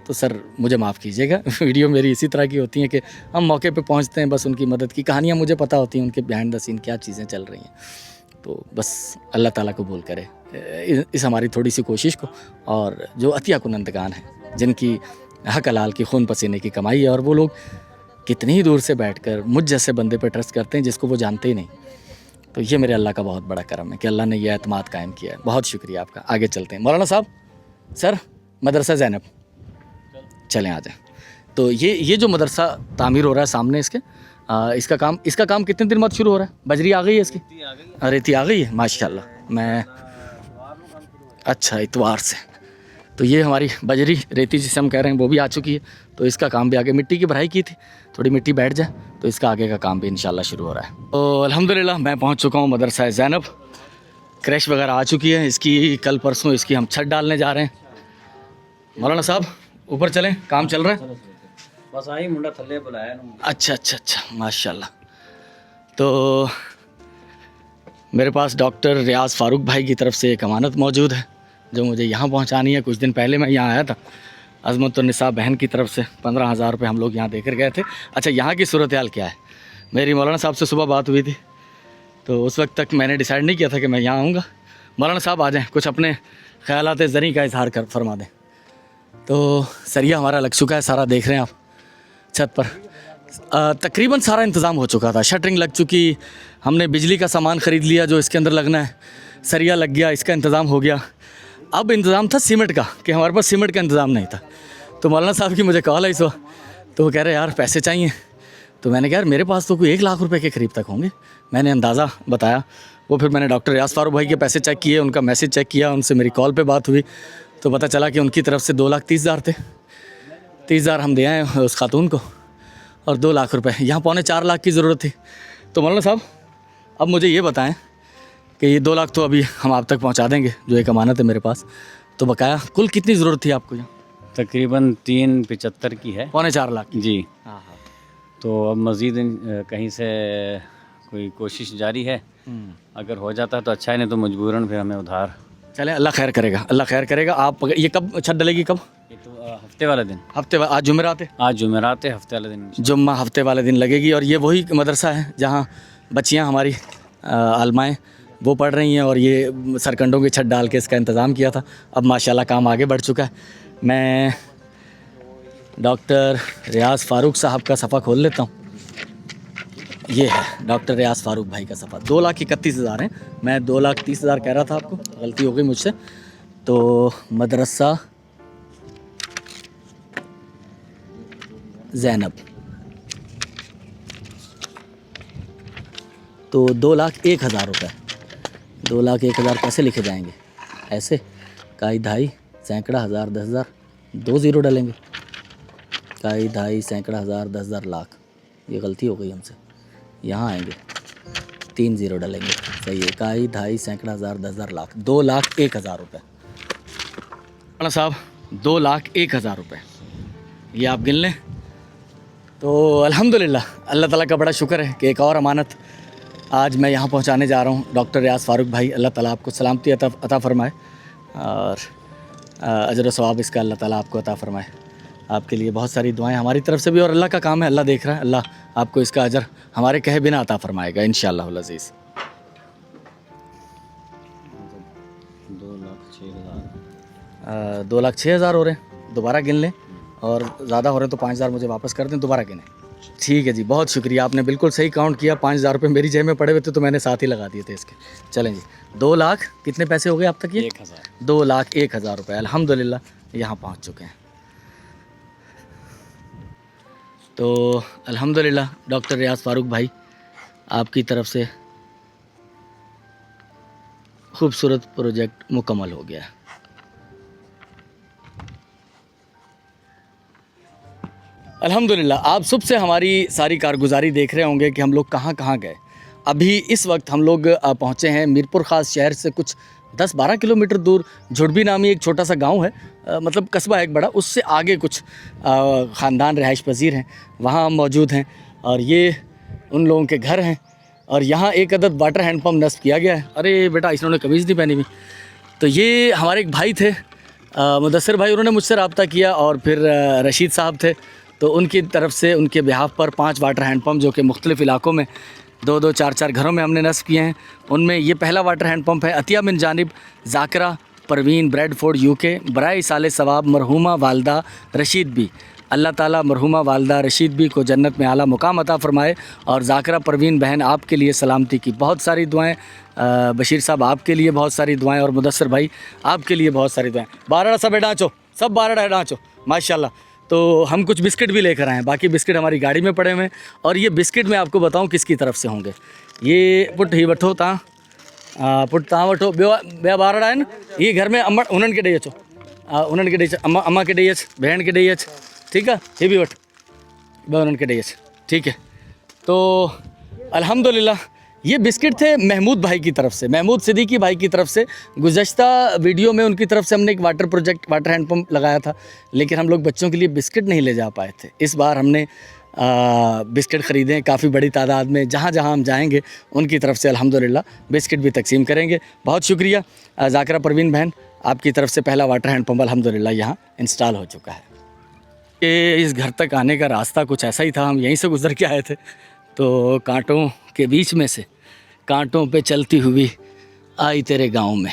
तो सर मुझे माफ़ कीजिएगा, वीडियो मेरी इसी तरह की होती हैं कि हम मौके पर पहुँचते हैं, बस उनकी मदद की कहानियाँ मुझे पता होती हैं, उनके बिहाइंड द सीन क्या चीज़ें चल रही हैं। तो बस अल्लाह ताला कबूल करे इस हमारी थोड़ी सी कोशिश को। और जो अतिया कुनंदगान हैं, जिनकी हक हलाल की खून पसीने की कमाई है, और वो लोग कितनी ही दूर से बैठकर मुझ जैसे बंदे पे ट्रस्ट करते हैं जिसको वो जानते ही नहीं, तो ये मेरे अल्लाह का बहुत बड़ा करम है कि अल्लाह ने यह एतमाद कायम किया है। बहुत शुक्रिया आपका। आगे चलते हैं। मौलाना साहब, सर मदरसा ज़ैनब चलें आ जाएँ। तो ये जो मदरसा तामीर हो रहा है सामने इसके, इसका काम कितने दिन बाद शुरू हो रहा है? बजरी आ गई है इसकी? रेती आ गई है, माशाल्लाह। मैं अच्छा इतवार से, तो ये हमारी बजरी रेती जिसे हम कह रहे हैं वो भी आ चुकी है। तो इसका काम भी आगे, मिट्टी की भराई की थी, थोड़ी मिट्टी बैठ जाए तो इसका आगे का काम भी इंशाल्लाह शुरू हो रहा है। तो अल्हम्दुलिल्लाह मैं पहुंच चुका हूं मदरसा ज़ैनब। क्रैश वगैरह आ चुकी है इसकी, कल परसों इसकी हम छत डालने जा रहे हैं। मौलाना साहब ऊपर चलें, काम चल रहा है। बस आई मुंडा थल्ले बुलाया ना। अच्छा माशाल्लाह। तो मेरे पास डॉक्टर रियाज फारूक भाई की तरफ से एक अमानत मौजूद है जो मुझे यहाँ पहुँचानी है। कुछ दिन पहले मैं यहाँ आया था, अज़मतुन्निसा बहन की तरफ से 15,000 रुपये हम लोग यहाँ देकर गए थे। अच्छा, यहाँ की सूरत हाल क्या है? मेरी मौलाना साहब से सुबह बात हुई थी, तो उस वक्त तक मैंने डिसाइड नहीं किया था कि मैं यहाँ आऊँगा। मौलाना साहब आ जाएँ, कुछ अपने ख़यालात ज़री का इजहार कर फरमा दें। तो सरिया हमारा लग चुका है, सारा देख रहे हैं आप छत पर। तकरीबन सारा इंतज़ाम हो चुका था, शटरिंग लग चुकी, हमने बिजली का सामान ख़रीद लिया जो इसके अंदर लगना है, सरिया लग गया, इसका इंतज़ाम हो गया। अब इंतज़ाम था सीमेंट का, कि हमारे पास सीमेंट का इंतज़ाम नहीं था। तो मौलाना साहब की मुझे कॉल आई सुबह, तो वो कह रहे यार पैसे चाहिए। तो मैंने कहा यार मेरे पास तो कोई 1 लाख रुपए के करीब तक होंगे। मैंने अंदाज़ा बताया, वो फिर मैंने डॉक्टर रियाज फारूक भाई के पैसे चेक किए, उनका मैसेज चेक किया, उनसे मेरी कॉल पे बात हुई, तो पता चला कि उनकी तरफ से 2,30,000 थे। 30,000 हम दे आए उस खातून को, और 2 लाख रुपए, यहाँ 3.25 लाख की ज़रूरत थी। तो मौलाना साहब अब मुझे ये बताएं कि ये 2 लाख तो अभी हम आप तक पहुँचा देंगे, जो एक अमानत है मेरे पास, तो बकाया कुल कितनी ज़रूरत थी आपको? यहाँ तकरीबन 375 की है। 3.25 लाख की। जी हाँ। तो अब मज़ीद कहीं से कोई कोशिश जारी है, अगर हो जाता है तो अच्छा है, नहीं तो मजबूरन फिर हमें उधार। चलें, अल्लाह खैर करेगा, अल्लाह खैर करेगा। आप ये कब छत डलेगी? कब? ये तो हफ्ते वाला दिन। आज जुमेरात है, आज जुमेरात है, हफ्ते वाले दिन जुम्मा हफ्ते वाले दिन लगेगी। और ये वही मदरसा है जहाँ बच्चियाँ हमारी आलमाएँ वो पढ़ रही हैं, और ये सरकंडों की छत डाल के इसका इंतज़ाम किया था। अब माशाल्लाह काम आगे बढ़ चुका है। मैं डॉक्टर रियाज फारूक साहब का सफ़ा खोल लेता हूँ। ये है डॉक्टर रियाज फारूक भाई का सफ़ा। 2,31,000 है, मैं 2,30,000 कह रहा था आपको, गलती हो गई मुझसे। तो मदरसा ज़ैनब, तो 2,01,000 रुपये। 2,01,000 कैसे लिखे जाएंगे? ऐसे, काई धाई, सैकड़ा, हज़ार, 10,000, 2 ज़ीरो डालेंगे, इकाई, ढाई, सैकड़ा, हज़ार, 10,000, लाख। ये गलती हो गई हमसे, यहाँ आएंगे 3 ज़ीरो डालेंगे, सही है। इकाई, ढाई, सैकड़ा, हज़ार, 10,000, लाख। 2,01,000 रुपये राणा साहब, 2,01,000 रुपये ये आप गिन लें। तो अल्हम्दुलिल्लाह अल्लाह ताला का बड़ा शुक्र है कि एक और अमानत आज मैं यहाँ पहुँचाने जा रहा हूँ। डॉक्टर रियाज़ फ़ारूक भाई, अल्लाह ताला आपको सलामती अता फ़रमाए और अजर व सवाब इसका अल्लाह ताला आपको अता फ़रमाए। आपके लिए बहुत सारी दुआएं हमारी तरफ से भी, और अल्लाह का काम है, अल्लाह देख रहा है, अल्लाह आपको इसका अजर हमारे कहे बिना अता फ़रमाएगा इंशाअल्लाह अज़ीज़। 2,06,000 हो रहे हैं, दोबारा गिन लें, और ज़्यादा हो रहे हैं तो 5,000 मुझे वापस कर दें, दोबारा गिनें। ठीक है जी, बहुत शुक्रिया, आपने बिल्कुल सही काउंट किया। 5,000 रुपये मेरी जेब में पड़े हुए थे तो मैंने साथ ही लगा दिए थे इसके। चलें जी, 2 लाख कितने पैसे हो गए आप तक? ये 1,000। 2,01,000 रुपये अल्हम्दुलिल्लाह यहाँ पहुँच चुके हैं। तो अल्हम्दुलिल्लाह डॉक्टर रियाज़ फ़ारूक भाई, आपकी तरफ से खूबसूरत प्रोजेक्ट मुकम्मल हो गया है। अल्हम्दुलिल्लाह आप सुबह से हमारी सारी कारगुजारी देख रहे होंगे कि हम लोग कहाँ कहाँ गए। अभी इस वक्त हम लोग पहुँचे हैं मीरपुर ख़ास शहर से कुछ 10-12 किलोमीटर दूर झुड़बी नामी एक छोटा सा गांव है, मतलब कस्बा है एक बड़ा, उससे आगे कुछ ख़ानदान रिहाइश पजीर हैं, वहाँ हम मौजूद हैं और ये उन लोगों के घर हैं। और यहाँ एक अदद वाटर हैंड पम्प नस्ब किया गया है। अरे बेटा, इन्होंने कमीज़ नहीं पहनी हुई। तो ये हमारे एक भाई थे मुदस्सिर भाई, उन्होंने मुझसे रब्ता किया और फिर रशीद साहब थे, तो उनकी तरफ से उनके बिहाफ पर 5 वाटर हैंड पम्प जो कि मुख्तलिफ़ इलाकों में 2-2, 4-4 घरों में हमने नस्ब किए हैं। उनमें ये पहला वाटर हैंड पम्प है अतिया मिन जानिब ज़ाकरा परवीन ब्रेडफोर्ड यूके बराए साले सवाब मरहूमा वालदा रशीद बी। अल्लाह ताला मरहूमा वालदा रशीद बी को जन्नत में आला मुकाम अता फ़रमाए। और ज़ाकरा परवीन बहन आपके लिए सलामती की बहुत सारी दुआएं, बशीर साहब आपके लिए बहुत सारी दुआएं, और मुदस्सिर भाई आपके लिए बहुत सारी दुआएं। 12 सब डांचो, सब 12 डांचो माशाल्लाह। तो हम कुछ बिस्किट भी लेकर आए हैं, बाकी बिस्किट हमारी गाड़ी में पड़े हुए हैं। और ये बिस्किट मैं आपको बताऊं किसकी तरफ से होंगे। ये पुट ही वठो ता पुट ता वठो ॿिया 12 आहिनि, ये घर में अम्मा उन्हनि खे ॾेई अचो, उन्हनि खे ॾेई अम्मा अम्मा खे ॾेई अच, भेण खे ॾेई अच, ठीकु आहे, हे बि वठ, ॿ उन्हनि खे ॾेई अच, ठीक है। तो अल्हम्दुलिल्लाह ये बिस्किट थे महमूद भाई की तरफ से, महमूद सिद्दीकी भाई की तरफ से। गुज़श्ता वीडियो में उनकी तरफ से हमने एक वाटर हैंड पम्प लगाया था, लेकिन हम लोग बच्चों के लिए बिस्किट नहीं ले जा पाए थे। इस बार हमने बिस्किट ख़रीदे काफ़ी बड़ी तादाद में, जहाँ जहाँ हम जाएंगे उनकी तरफ से अल्हम्दुलिल्लाह बिस्किट भी तकसीम करेंगे। बहुत शुक्रिया ज़ाकरा परवीन बहन, आपकी तरफ से पहला वाटर हैंड पम्प अल्हम्दुलिल्लाह यहाँ इंस्टॉल हो चुका है। कि इस घर तक आने का रास्ता कुछ ऐसा ही था, हम यहीं से गुज़र के आए थे, तो कांटों के बीच में से कांटों पे चलती हुई आई तेरे गांव में।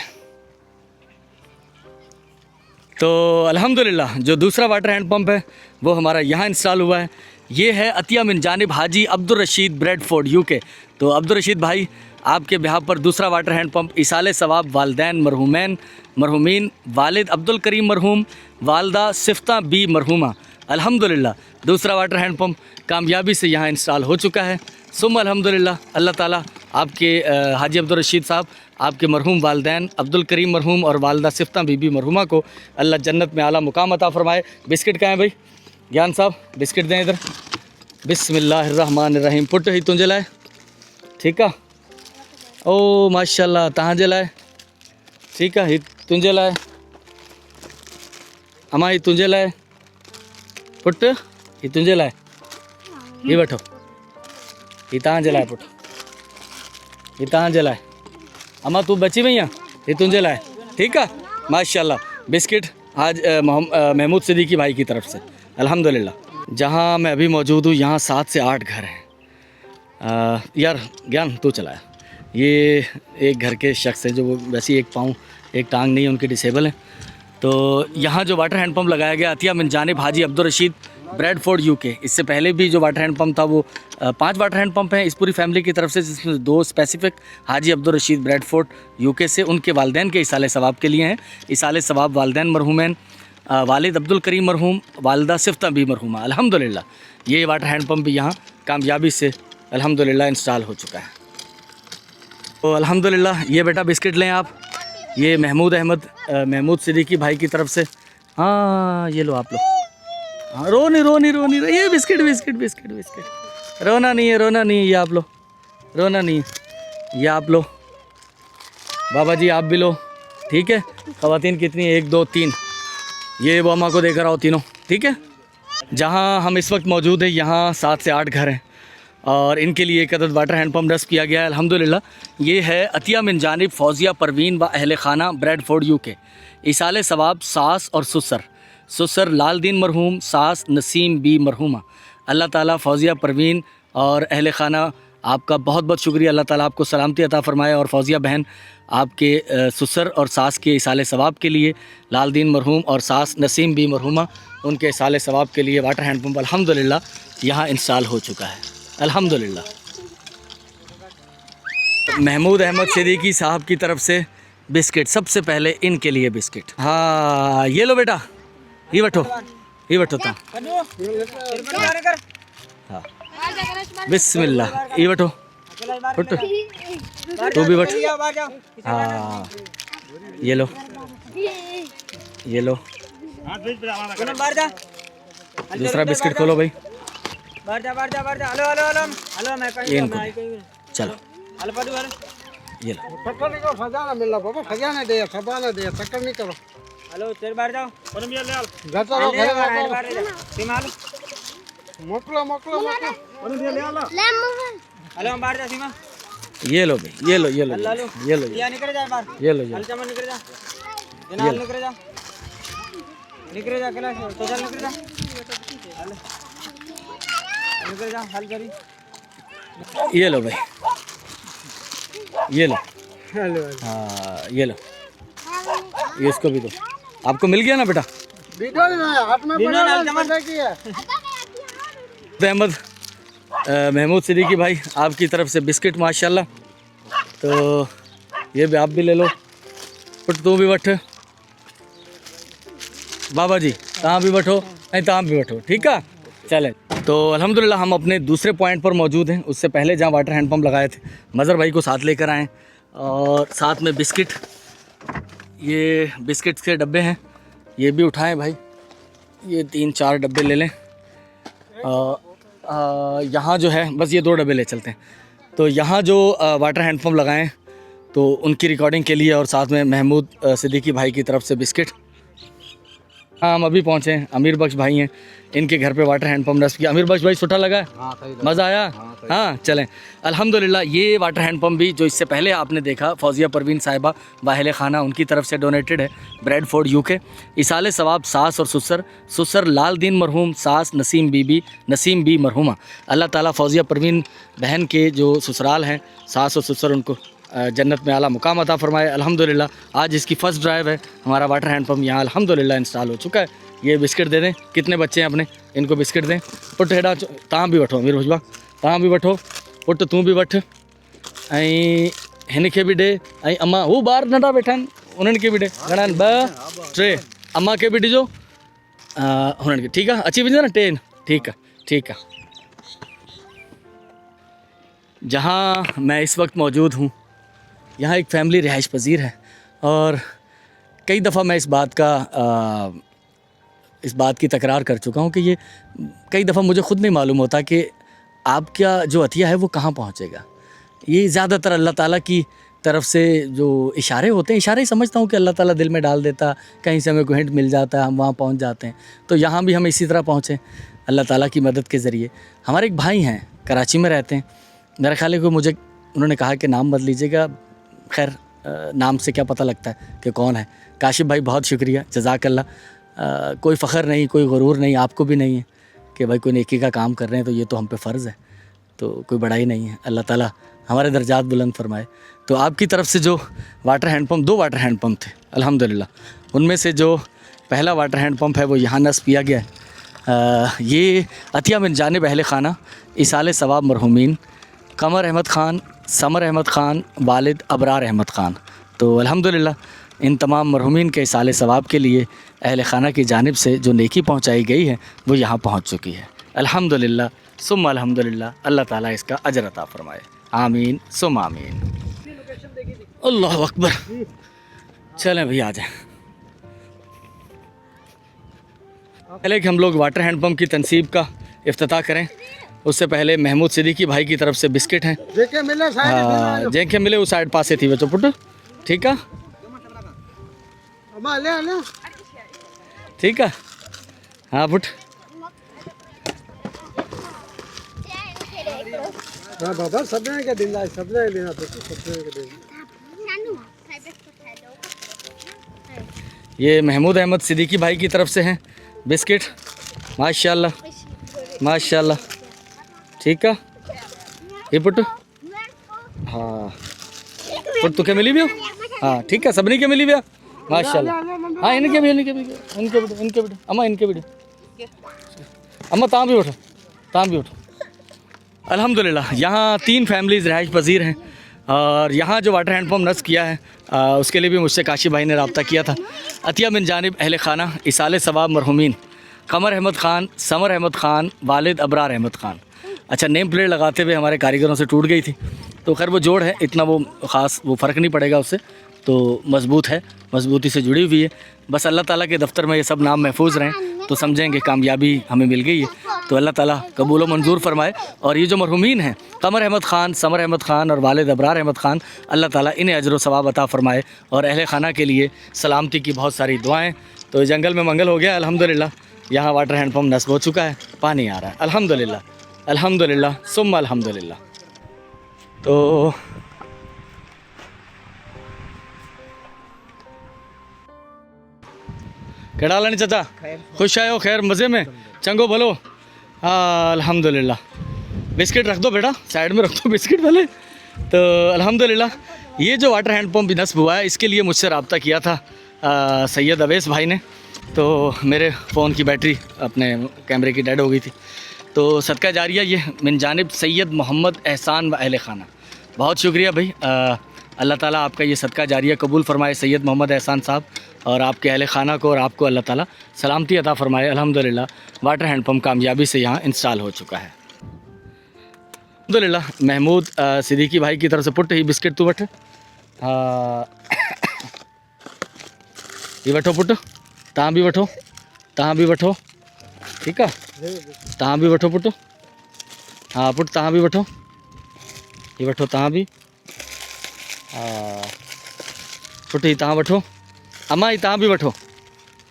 तो अल्हम्दुलिल्लाह जो दूसरा वाटर हैंड पंप है वो हमारा यहाँ इंस्टॉल हुआ है। ये है अतिया मिन जानिब हाजी अब्दुल रशीद ब्रेडफोर्ड यूके। तो अब्दुल रशीद भाई, आपके बिहाफ पर दूसरा वाटर हैंड पंप इसाले सवाब वालदैन मरहूमीन वालिद अब्दुल करीम मरहूम, वालदा सिफ्ता बी मरहूमा। अल्हम्दुलिल्लाह दूसरा वाटर हैंड पंप कामयाबी से यहाँ इंस्टॉल हो चुका है। सुम अल्हम्दुलिल्लाह अल्लाह ताला आपके हाजी अब्दुल रशीद साहब, आपके मरहूम वालदैन अब्दुल करीम मरहूम और वालदा सिफ्ता बीबी मरहूमा को अल्लाह जन्नत में आला मुकाम अता फ़रमाए। बिस्किट कहाँ है भाई? ज्ञान साहब बिस्किट दें इधर। बिस्मिल्लाहिर्रहमानिर्रहीम। पुट ही तुंहिंजे लाइ, ठीकु आहे। ओ माशाल्लाह, तव्हांजे लाइ, ठीकु आहे, ही तुंहिंजे लाइ, अमा ही तुंहिंजे लाइ, पुट ही तुंहिंजे लाइ, ही वठो, ही तव्हांजे लाइ पुट, ही तव्हांजे लाइ, अमा तूं बची वई आहे, ही तुंहिंजे लाइ, ठीकु आहे। माशाल्लाह बिस्किट आज महमूद सिद्दीकी भाई की तरफ से अल्हम्दुलिल्लाह। जहाँ मैं अभी मौजूद हूँ यहाँ 7 से 8 घर हैं। यार ज्ञान तू चलाया। ये एक घर के शख्स हैं जो वैसे एक पाँव एक टांग नहीं है, उनके डिसेबल हैं। तो यहाँ जो वाटर हैंड पम्प लगाया गया अतिया मिन जानिब हाजी अब्दुल रशीद ब्रेडफोर्ड यूके। इससे पहले भी जो वाटर हैंड पम्प था वो 5 वाटर हैंड पम्प हैं इस पूरी फैमिली की तरफ से, जिसमें 2 specific Haji Abdul Rashid Bradford UK से उनके वालदैन के इसाले सवाब के लिए हैं। इसाले सवाब वालदैन मरहूमैन, वालिद अब्दुल करीम मरहूम, वालदा सिफ्ता बी मरहूमा। अल्हम्दुलिल्लाह ये वाटर हैंड पम्प भी यहाँ कामयाबी से अल्हम्दुलिल्लाह इंस्टॉल हो चुका है। तो अल्हम्दुलिल्लाह ये बेटा बिस्किट लें आप, ये महमूद सिद्दीकी भाई की तरफ से हाँ ये लो आप लो। हाँ रो नहीं, ये बिस्किट बिस्किट बिस्किट बिस्किट। रोना नहीं है, ये आप लो। रोना नहीं है, ये आप लो। बाबा जी आप भी लो, ठीक है। ख़वातीन कितनी, 1 2 3, ये वो अम्मा को देकर आओ तीनों, ठीक है। जहाँ हम इस वक्त मौजूद हैं यहाँ 7 से 8 घर हैं और इनके लिए एक अदद वाटर हैंड पम्प नस्ब किया गया है अल्हम्दुलिल्लाह। ये है अतिया मिन जानिब फौजिया परवीन व अहल खाना ब्रेडफोर्ड यूके। इसाले सवाब सास और सुसर लालदीन मरहूम, सास नसीम बी मरहूमा। अल्लाह ताला फौजिया परवीन और अहल खाना आपका बहुत बहुत शुक्रिया, अल्लाह ताला आपको सलामती अता फ़रमाए। और फौजिया बहन आपके सुसर और सास के इसाले सवाब के लिए, लालदीन मरहूम और सास नसीम बी मरहूमा, उनके इसाले सवाब के लिए वाटर हैंड पम्प अल्हम्दुलिल्लाह यहाँ इंस्टॉल हो चुका है अल्हम्दुलिल्लाह। महमूद अहमद सिद्दीकी साहब की तरफ से बिस्किट, सबसे पहले इनके लिए बिस्किट। हाँ ये लो बेटा, ये बैठो था। हाँ बिस्मिल्लाह, ये बैठो तू भी बैठ। हाँ ये लो दूसरा बिस्किट खोलो भाई। ये इनको चलो ये लो। हेलो तेरे बाहर जाओ हेलो बाहर जा सीमा। ये लो भाई, ये लो निकल जा बाहर, ये लो चमन निकल जा, जनाब निकल जा क्लास तो चल निकल जा हल करी। ये लो भाई, ये लो। हाँ ये लो, ये इसको भी दो। आपको मिल गया ना बेटा। अहमद महमूद सिद्दीकी भाई आपकी तरफ से बिस्किट माशाल्लाह। तो ये भी आप भी ले लो। पुट तू भी बैठ, बाबा जी तहाँ भी बैठो, नहीं तहाँ भी बैठो, ठीक है। चलें तो अल्हम्दुलिल्लाह हम अपने दूसरे पॉइंट पर मौजूद हैं। उससे पहले जहाँ वाटर हैंड पम्प लगाए थे, मज़र भाई को साथ लेकर आएँ और साथ में बिस्किट, ये बिस्किट के डब्बे हैं, ये भी उठाएं भाई। ये 3-4 डब्बे ले लें। यहाँ जो है बस ये 2 डब्बे ले चलते हैं। तो यहाँ जो वाटर हैंड पम्प लगाएं तो उनकी रिकॉर्डिंग के लिए और साथ में महमूद सिद्दीकी भाई की तरफ से बिस्किट। हाँ हम अभी पहुँचे हैं, अमीर बख्श भाई हैं, इनके घर पे वाटर हैंड पम्प नस्ब किया। अमीर बख्श भाई छुट्टा लगा है, मज़ा आया। हाँ चलें अल्हम्दुलिल्लाह। ये वाटर हैंड पम्प भी जो इससे पहले आपने देखा फौजिया परवीन साहिबा वाहिल खाना, उनकी तरफ से डोनेटेड है ब्रेडफोर्ड यूके। इसाले सवाब सास और सुसर लालदीन मरहूम, सास नसीम बी मरहूमा। अल्लाह ताला फौजिया परवीन बहन के जो ससुराल हैं, सास और सुसर, उनको जन्नत में आला मुकाम अता फरमाए अल्हम्दुलिल्लाह। आज इसकी फ़र्स्ट ड्राइव है, हमारा वाटर हैंड पम्प यहाँ अल्हम्दुलिल्लाह इंस्टॉल हो चुका है। ये बिस्किट दे दें, कितने बच्चे हैं अपने, इनको बिस्किट दें। पुट हेड़ा तहाँ भी बैठो, अमीर भुजबा तहाँ भी बैठो, पुट तू भी बैठ, ऐं हिन खे बि ॾे, ऐं अम्मा हू ॿार नंढा वेठा आहिनि उन्हनि खे बि ॾे। घणा आहिनि, 2 3, अम्मा खे बि ॾिजो हुननि खे, ठीकु आहे। अची वञो न 3, ठीकु आहे। जहाँ मैं इस वक्त मौजूद हूँ यहाँ एक फ़ैमिली रिहाइश पजीर है और कई दफ़ा मैं इस बात की तकरार कर चुका हूँ कि ये कई दफ़ा मुझे ख़ुद नहीं मालूम होता कि आपका जो अतिया है वो कहाँ पहुँचेगा। ये ज़्यादातर अल्लाह ताला की तरफ से जो इशारे होते हैं, इशारे ही समझता हूँ कि अल्लाह ताला दिल में डाल देता, कहीं से हमें कोई हिंट मिल जाता है, हम वहाँ पहुँच जाते हैं। तो यहाँ भी हम इसी तरह पहुँचे अल्लाह ताला की मदद के ज़रिए। हमारे एक भाई हैं, कराची में रहते हैं, मेरा ख्याल है कि मुझे उन्होंने कहा कि नाम मत लीजिएगा, खैर नाम से क्या पता लगता है कि कौन है। काशिफ भाई बहुत शुक्रिया, जज़ाकल्लाह। कोई फ़ख्र नहीं, कोई गुरूर नहीं, आपको भी नहीं है कि भाई कोई नेकी का काम कर रहे हैं तो ये तो हम पे फ़र्ज़ है, तो कोई बड़ाई नहीं है। अल्लाह ताला हमारे दर्जात बुलंद फरमाए। तो आपकी तरफ से जो water hand pump, 2 water hand pump थे अल्हम्दुलिल्लाह, उनमें से जो पहला वाटर हैंड पम्प है वो यहाँ नस्ब किया गया है। ये अतिया मिन जानिब अहले खाना इसाले सवाब मरहूमीन कमर अहमद ख़ान, समर अहमद ख़ान, वालिद अबरार अहमद ख़ान। तो अल्हम्दुलिल्लाह इन तमाम मरहूमीन के इसाले सवाब के लिए अहले खाना की जानिब से जो नेकी पहुँचाई गई है वो यहाँ पहुँच चुकी है अल्हम्दुलिल्लाह सुम्मा अल्हम्दुलिल्लाह। अल्लाह ताला इसका अजर अता फ़रमाए, आमीन सुम्मा आमीन। अल्लाह अकबर। चलें भैया आ जाएँ। पहले कि हम लोग वाटर हैंडपम्प की तनसीब का इफ्तिताह करें उससे पहले महमूद सिद्दीकी भाई की तरफ से बिस्किट हैं। हाँ जेके मिले उस साइड पासे थी बच्चों पुट ठीक है ठीक है हाँ पुट बाबा सबने क्या देना सबने देना ये महमूद अहमद सिद्दीकी भाई की तरफ से हैं बिस्किट माशाल्लाह माशाल्लाह ठीक है ये पुट हाँ पुट तुके मिली भी हो हाँ ठीक है सबनी के मिली भी माशाल्लाह हाँ इनके भी इनके भी अम्मा इनके भी अम्मा तां भी उठो अल्हम्दुलिल्लाह यहाँ 3 फैमिलीज़ रहाइश पजीर हैं और यहाँ जो वाटर हैंडपम्प नस्ब किया है उसके लिए भी मुझसे काशी भाई ने रब्ता किया था। अतिया बिन जानिब अहल खाना इसाले सवाब मरहुमीन कमर अहमद ख़ान समर अहमद ख़ान वालिद अबरार अहमद ख़ान। अच्छा नेम प्लेट लगाते हुए हमारे कारीगरों से टूट गई थी तो खैर वो जोड़ है इतना वो ख़ास वो फ़र्क नहीं पड़ेगा उससे तो मज़बूत है मज़बूती से जुड़ी हुई है। बस अल्लाह ताला के दफ्तर में ये सब नाम महफूज रहें तो समझेंगे कामयाबी हमें मिल गई है। तो अल्लाह ताला कबूल व मंजूर फरमाए। और ये जो मरहुमीन हैं कमर अहमद ख़ान समर अहमद ख़ान और वालिद अबरार अहमद ख़ान अल्लाह ताला इन्हें अजर व सवाब अता फ़रमाए और अहल खाना के लिए सलामती की बहुत सारी दुआएँ। तो जंगल में मंगल हो गया अल्हम्दुलिल्लाह यहाँ वाटर हैंडपम्प नस्ब हो चुका है पानी आ रहा है अल्हम्दुलिल्लाह अल्हम्दुलिल्लाह सुम्मा अल्हम्दुलिल्लाह। तो केड़ा हाल है चाचा खुश आयो खैर मज़े में चंगो भलो हाँ अल्हम्दुलिल्लाह। बिस्किट रख दो बेटा साइड में रख दो बिस्किट भले। तो अल्हम्दुलिल्लाह ये जो वाटर हैंडपम्प नस्ब हुआ है इसके लिए मुझसे रब्ता किया था सैयद अवैस भाई ने। तो मेरे फ़ोन की बैटरी अपने कैमरे की डेड हो गई थी तो सदका जारिया ये मिन जानिब सैयद मोहम्मद एहसान व अहल खाना बहुत शुक्रिया भाई। अल्लाह ताला आपका ये सदका जारिया कबूल फरमाए सैयद मोहम्मद एहसान साहब और आपके अहल खाना को और आपको अल्लाह ताला सलामती अता फ़रमाए। अल्हम्दुलिल्लाह वाटर हैंडपम्प कामयाबी से यहाँ इंस्टॉल हो चुका है अल्हम्दुलिल्लाह। महमूद सिद्दीकी भाई की तरफ से पुट ही बिस्किट तू बट ये बैठो पुट तहाँ भी बैठो ठीक है तहाँ भी बैठो पुट हाँ पुट तहाँ भी बैठो ये बैठो तहाँ भी पुट ही तहाँ बैठो अम्मा ही तहाँ भी बैठो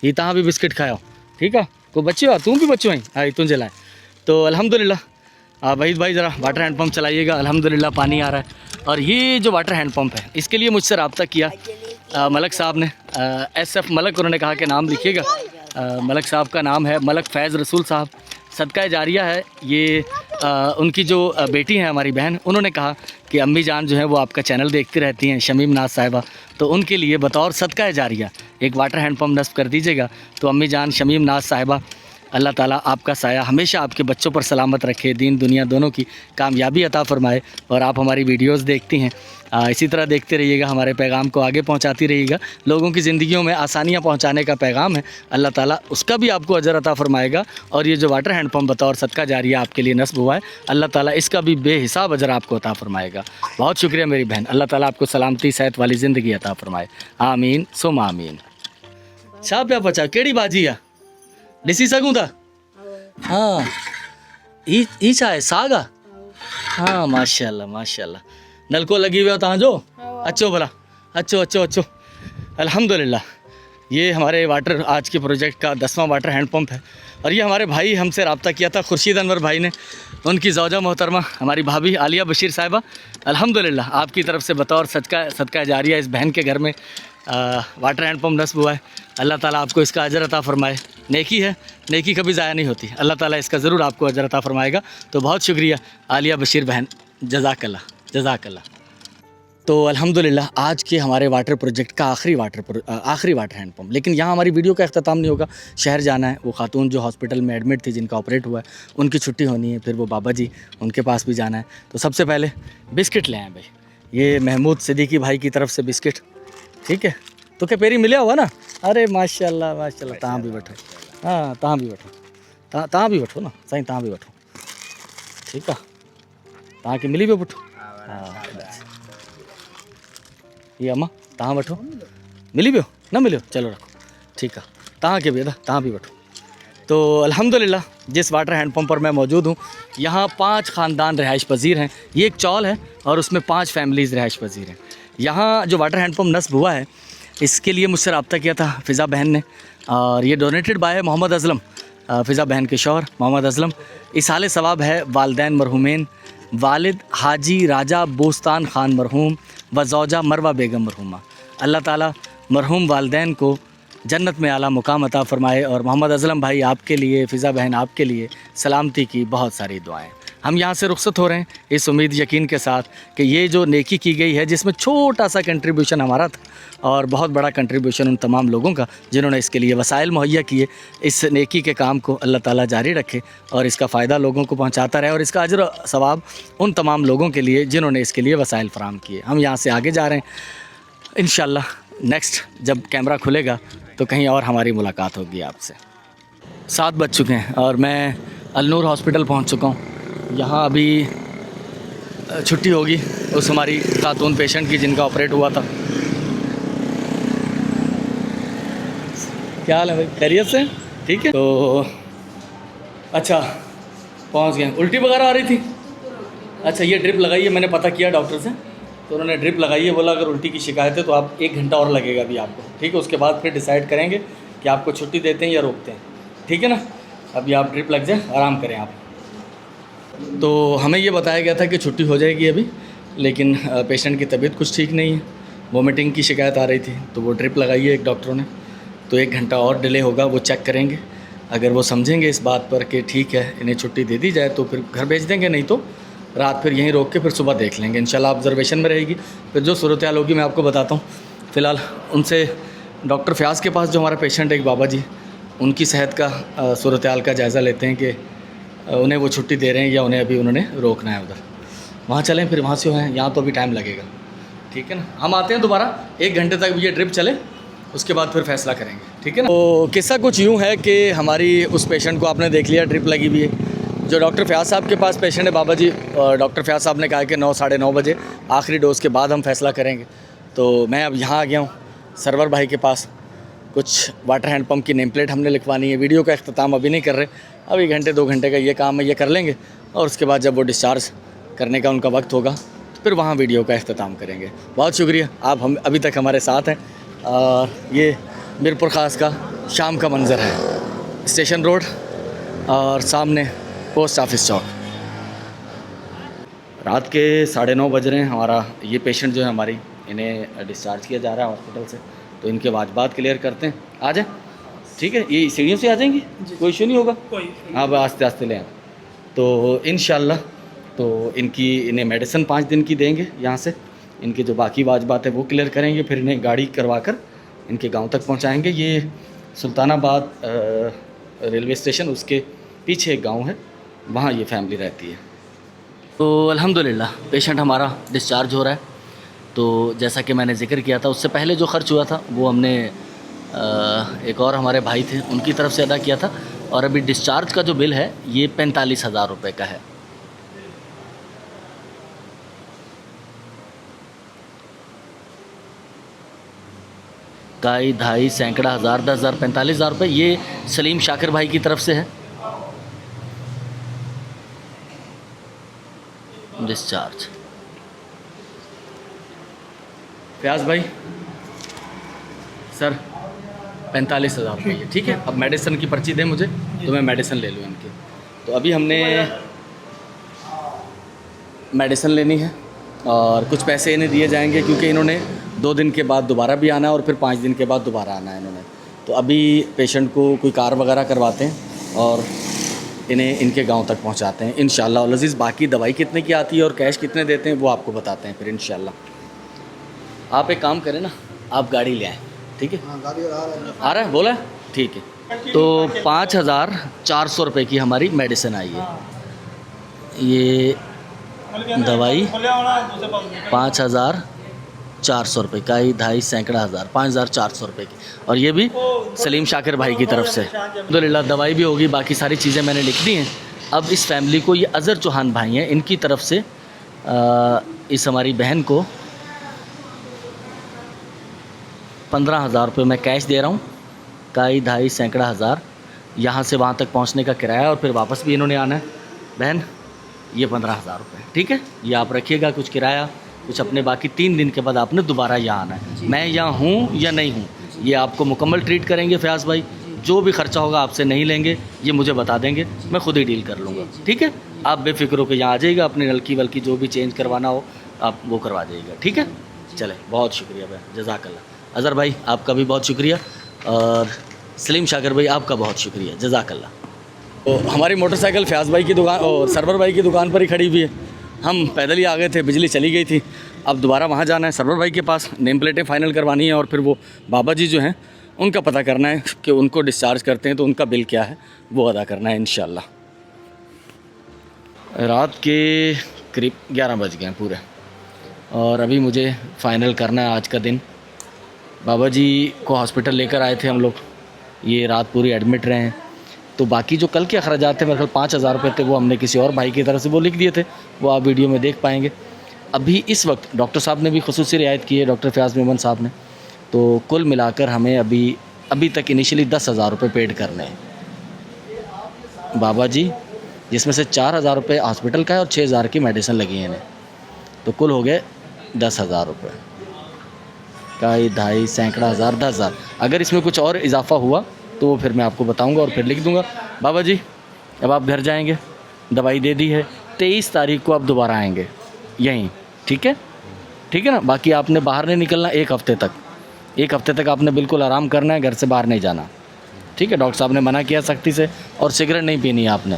ही तहाँ भी बिस्किट खाओ ठीक है को बच्चे हो तुम भी बच्चो आई हाँ तुझे लाए। तो अल्हम्दुलिल्लाह वहीद भाई ज़रा वाटर हैंडपम्प चलाइएगा अल्हम्दुलिल्लाह पानी आ रहा है। और ये जो वाटर हैंडपम्प है इसके लिए मुझसे रब्ता किया मलक साहब ने SF मलक उन्होंने कहा कि नाम लिखिएगा। मलक साहब का नाम है मलक फैज़ रसूल साहब सदका जारिया है ये। उनकी जो बेटी हैं हमारी बहन उन्होंने कहा कि अम्मी जान जो है वो आपका चैनल देखती रहती हैं शमीम नाज साहिबा तो उनके लिए बतौर सदका जारिया एक वाटर हैंडपम्प नस्ब कर दीजिएगा। तो अम्मी जान शमीम नाज साहिबा अल्लाह ताला आपका साया हमेशा आपके बच्चों पर सलामत रखे दीन दुनिया दोनों की कामयाबी अता फ़रमाए। और आप हमारी वीडियोस देखती हैं इसी तरह देखते रहिएगा हमारे पैगाम को आगे पहुंचाती रहिएगा। लोगों की ज़िंदगियों में आसानियां पहुंचाने का पैगाम है अल्लाह ताला उसका भी आपको अजर अता फ़रमाएगा। और ये जो वाटर हैंडपम्प बतौर सदका जारिया आपके लिए नस्ब हुआ है अल्लाह ताला इसका भी बेहिसाब अजर आपको अता फ़रमाएगा। बहुत शुक्रिया मेरी बहन अल्लाह ताला आपको सलामती सेहत वाली ज़िंदगी अता फ़रमाए आमीन सुम आमीन। छा पिया पचा केड़ी बाजी है ॾिसी सघूं था हाँ ई छा आहे साग आहे हाँ माशाल्लाह माशाल्लाह नलको लगी हुआ तव्हांजो अचो भला अचो अचो अचो अल्हम्दुलिल्लाह। ये हमारे वाटर आज के प्रोजेक्ट का 10वां वाटर हैंडपम्प है और ये हमारे भाई हमसे रब्ता किया था खुर्शीद अनवर भाई ने। उनकी ज़ौजा मोहतरमा हमारी भाभी आलिया बशीर साहिबा अल्हम्दुलिल्लाह आपकी तरफ से बतौर सदका जारिया इस बहन के घर में वाटर हैंडपम्प नस्ब हुआ है। अल्लाह ताला आपको इसका अजर अता फ़रमाए। नेकी है नेकी कभी ज़ाया नहीं होती अल्लाह ताला इसका ज़रूर आपको अजर अता फ़रमाएगा। तो बहुत शुक्रिया आलिया बशीर बहन जज़ाकल्लाह जज़ाकल्लाह। तो अल्हम्दुलिल्लाह आज के हमारे वाटर प्रोजेक्ट का आखिरी वाटर हैंडपम्प। लेकिन यहाँ हमारी वीडियो का अख्ताम नहीं होगा शहर जाना है। वो खातून जो हॉस्पिटल में एडमिट थी जिनका ऑपरेट हुआ है उनकी छुट्टी होनी है फिर वो बाबा जी उनके पास भी जाना है। तो सबसे पहले बिस्किट ले आए भाई ये महमूद सिद्दीकी भाई की तरफ से बिस्किट ठीक है। तो क्या पेरी मिले हुआ ना अरे माशाल्लाह माशाल्लाह तहाँ भी बैठो हाँ तहाँ भी बैठो तहाँ भी बैठो ना साईं तहाँ भी बैठो ठीक है तहाँ की मिली भी बैठो हाँ ये अम्मा तहाँ बैठो मिली भी हो ना मिलो चलो रखो ठीक है तहाँ के भी तहाँ भी बैठो तो अल्हम्दुलिल्लाह जिस वाटर हैंडपम्प पर मैं मौजूद हूँ यहाँ 5 ख़ानदान रिहाइश पजीर हैं। ये एक चौल है और उसमें 5 फैमिलीज़ रिहाइश पजीर हैं। यहाँ जो वाटर हैंडपम्प नस्ब हुआ है इसके लिए मुझसे रब्ता किया था फ़िज़ा बहन ने, और ये डोनेटेड बाय मोहम्मद अज़लम, फ़िज़ा बहन के शौहर मोहम्मद अज़लम। इसाले सवाब है वालदैन मरहूमैन, वालिद हाजी राजा बोस्तान ख़ान मरहूम व ज़ौजा मरवा बेगम मरहूमा। अल्लाह ताला मरहूम वालदैन को जन्नत में आला मुकाम अता फ़रमाए। और मोहम्मद अज़लम भाई आपके लिए, फ़िज़ा बहन आपके लिए सलामती की बहुत सारी दुआएं। हम यहाँ से रुखसत हो रहे हैं इस उम्मीद यकीन के साथ कि ये जो नेकी की गई है जिसमें छोटा सा कंट्रीब्यूशन हमारा था और बहुत बड़ा कंट्रीब्यूशन उन तमाम लोगों का जिन्होंने इसके लिए वसाइल मुहैया किए, इस नेकी के काम को अल्लाह ताला जारी रखे और इसका फ़ायदा लोगों को पहुँचाता रहे और इसका अजर सवाब उन तमाम लोगों के लिए जिन्होंने इसके लिए वसाइल फ़राहम किए। हम यहाँ से आगे जा रहे हैं इंशाअल्लाह। नेक्स्ट जब कैमरा खुलेगा तो कहीं और हमारी मुलाकात होगी आपसे। 7 बज चुके हैं और मैं अलनूर हॉस्पिटल पहुँच चुका हूँ। यहाँ अभी छुट्टी होगी उस हमारी खातून पेशेंट की जिनका ऑपरेट हुआ था। क्या हाल है भाई, खैरियत से? ठीक है। तो अच्छा पहुँच गए। उल्टी वगैरह आ रही थी? अच्छा ये ड्रिप लगाई है, मैंने पता किया डॉक्टर से तो उन्होंने ड्रिप लगाई है। बोला अगर उल्टी की शिकायत है तो आप 1 घंटा और लगेगा अभी आपको, ठीक है। उसके बाद फिर डिसाइड करेंगे कि आपको छुट्टी देते हैं या रोकते हैं, ठीक है ना। अभी आप ड्रिप लग जाए, आराम करें आप। तो हमें ये बताया गया था कि छुट्टी हो जाएगी अभी, लेकिन पेशेंट की तबीयत कुछ ठीक नहीं है, वोमिटिंग की शिकायत आ रही थी तो वो ड्रिप लगाई है एक डॉक्टरों ने। तो 1 घंटा और डिले होगा, वो चेक करेंगे। अगर वो समझेंगे इस बात पर कि ठीक है इन्हें छुट्टी दे दी जाए तो फिर घर भेज देंगे, नहीं तो रात फिर यहीं रोक के फिर सुबह देख लेंगे इंशाल्लाह। ऑब्जर्वेशन में रहेगी, फिर जो सूरत हाल होगी मैं आपको बताता हूँ। फ़िलहाल उनसे डॉक्टर फ़याज़ के पास जो हमारा पेशेंट है एक बाबा जी, उनकी सेहत का सूरत हाल का जायज़ा लेते हैं कि उन्हें वो छुट्टी दे रहे हैं या उन्हें अभी उन्होंने रोकना है उधर। वहाँ चलें फिर वहाँ से हैं, यहाँ तो अभी टाइम लगेगा, ठीक है ना। हम आते हैं दोबारा 1 घंटे तक ये ड्रिप चले, उसके बाद फिर फ़ैसला करेंगे, ठीक है ना। तो किस्सा कुछ यूँ है कि हमारी उस पेशेंट को आपने देख लिया, ड्रिप लगी हुई है। जो डॉक्टर फ़याज़ साहब के पास पेशेंट है बाबा जी, और डॉक्टर फ़याज़ साहब ने कहा कि 9 साढ़े 9 बजे आखिरी डोज़ के बाद हम फ़ैसला करेंगे। तो मैं अब यहाँ आ गया हूँ सरवर भाई के पास। कुछ वाटर हैंड पम्प की नेम प्लेट हमने लिखवानी है। वीडियो का अख्ताम अभी नहीं कर रहे, अब 1 घंटे 2 घंटे का ये काम है, ये कर लेंगे और उसके बाद जब वो डिस्चार्ज करने का उनका वक्त होगा तो फिर वहाँ वीडियो का अख्ताम करेंगे। बहुत शुक्रिया, आप हम अभी तक हमारे साथ हैं। और ये मीरपुर ख़ास का शाम का मंज़र है, स्टेशन रोड और सामने पोस्ट ऑफिस चौक। रात के 9:30 बज रहे हैं। हमारा ये पेशेंट जो है हमारी, इन्हें डिस्चार्ज किया जा रहा है हॉस्पिटल से, तो इनके वाजबात क्लियर करते हैं। आ जाए, ठीक है। ये सीढ़ियों से आ जाएंगी, कोई इशू नहीं होगा। हाँ आस्ते आस्ते लें। तो इंशाल्लाह तो इन्हें मेडिसिन 5 दिन की देंगे यहाँ से। इनके जो बाकी वाजबात है वो क्लियर करेंगे, फिर इन्हें गाड़ी करवा कर इनके गांव तक पहुँचाएँगे। ये सुल्तानाबाद रेलवे स्टेशन, उसके पीछे एक गाँव है, वहाँ ये फैमिली रहती है। तो अल्हम्दुलिल्लाह पेशेंट हमारा डिस्चार्ज हो रहा है। तो जैसा कि मैंने ज़िक्र किया था, उससे पहले जो ख़र्च हुआ था वो हमने एक और हमारे भाई थे उनकी तरफ से अदा किया था, और अभी डिस्चार्ज का जो बिल है ये 45,000 रुपये का है। काई ढाई सैकड़ा हज़ार 10,000 45,000 रुपये ये सलीम शाकिर भाई की तरफ से है डिस्चार्ज। फ़याज़ भाई सर 45,000 रुपये, ठीक है। अब मेडिसिन की पर्ची दें मुझे तो मैं मेडिसिन ले लूँ इनकी। तो अभी हमने मेडिसिन लेनी है और कुछ पैसे इन्हें दिए जाएंगे क्योंकि इन्होंने 2 दिन के बाद दोबारा भी आना है और फिर 5 दिन के बाद दोबारा आना है इन्होंने। तो अभी पेशेंट को कोई कार वगैरह करवाते हैं और इन्हें इनके गांव तक पहुंचाते हैं इंशाल्लाह अल अज़ीज़। बाकी दवाई कितने की आती है और कैश कितने देते हैं वो आपको बताते हैं फिर इंशाल्लाह। आप एक काम करें ना, आप गाड़ी ले आएँ, ठीक है। आ रहा है, बोला है, ठीक है। तो 5,400 रुपये की हमारी मेडिसिन आई है। ये दवाई 5,400 रुपये का, ही ढाई सैकड़ा हज़ार 5,400 रुपये की, और ये भी सलीम शाकिर भाई की तरफ से। अल्हम्दुलिल्लाह दवाई भी होगी, बाकी सारी चीज़ें मैंने लिख दी हैं। अब इस फैमिली को, ये अज़हर चौहान भाई हैं, इनकी तरफ से इस हमारी बहन को 15,000 रुपये मैं कैश दे रहा हूँ। काई ढाई सैकड़ा हज़ार यहाँ से वहाँ तक पहुँचने का किराया और फिर वापस भी इन्होंने आना है। बहन ये 15,000 रुपये, ठीक है, ये आप रखिएगा, कुछ किराया कुछ अपने, बाकी 3 दिन के बाद आपने दोबारा यहाँ आना है। मैं यहाँ हूँ या नहीं हूँ ये आपको मुकम्मल ट्रीट करेंगे फयाज़ भाई, जो भी ख़र्चा होगा आपसे नहीं लेंगे, ये मुझे बता देंगे, मैं खुद ही डील कर लूँगा, ठीक है। आप बेफिक्र होकर यहाँ आ जाइएगा, अपनी नलकी वलकी जो भी चेंज करवाना हो आप वो करवा जाइएगा, ठीक है। चले, बहुत शुक्रिया भाई, जज़ाकल्लाह। अज़हर भाई आपका भी बहुत शुक्रिया, और सलीम शाकर भाई आपका बहुत शुक्रिया, जज़ाकल्लाह। तो हमारी मोटरसाइकिल फयाज़ भाई की दुकान और सरवर भाई की दुकान पर ही खड़ी हुई है। हम पैदल ही आ गए थे, बिजली चली गई थी, अब दोबारा वहाँ जाना है सरवर भाई के पास, नेम प्लेटें फ़ाइनल करवानी है और फिर वो बाबा जी जो हैं उनका पता करना है कि उनको डिस्चार्ज करते हैं तो उनका बिल क्या है वो अदा करना है इंशाल्लाह। रात के करीब 11 बज गए हैं पूरे, और अभी मुझे फ़ाइनल करना है आज का दिन। बाबा जी को हॉस्पिटल लेकर आए थे हम लोग, ये रात पूरी एडमिट रहे हैं, तो बाकी जो कल के अखराजात थे मेरे ख्याल 5,000 रुपये थे, वो हमने किसी और भाई की तरफ से वो लिख दिए थे, वो आप वीडियो में देख पाएंगे। अभी इस वक्त डॉक्टर साहब ने भी खुसूसी रियायत की है, डॉक्टर फयाज़ मेमन साहब ने, तो कुल मिलाकर हमें अभी तक इनिशियली 10,000 रुपये पेड करने हैं बाबा जी, जिसमें से 4,000 रुपये हॉस्पिटल का है और 6,000 की मेडिसिन लगी है इन्हें, तो कुल हो गए 10,000 रुपये का, 2.5 सैकड़ा हज़ार 10,000। अगर इसमें कुछ और इजाफा हुआ तो फिर मैं आपको बताऊंगा और फिर लिख दूंगा। बाबा जी अब आप घर जाएंगे, दवाई दे दी है, 23 तारीख को आप दोबारा आएंगे यहीं, ठीक है, ठीक है ना। बाकी आपने बाहर नहीं निकलना 1 हफ़्ते तक, 1 हफ़्ते तक आपने बिल्कुल आराम करना है, घर से बाहर नहीं जाना, ठीक है। डॉक्टर साहब ने मना किया सख्ती से, और सिगरेट नहीं पीनी है आपने,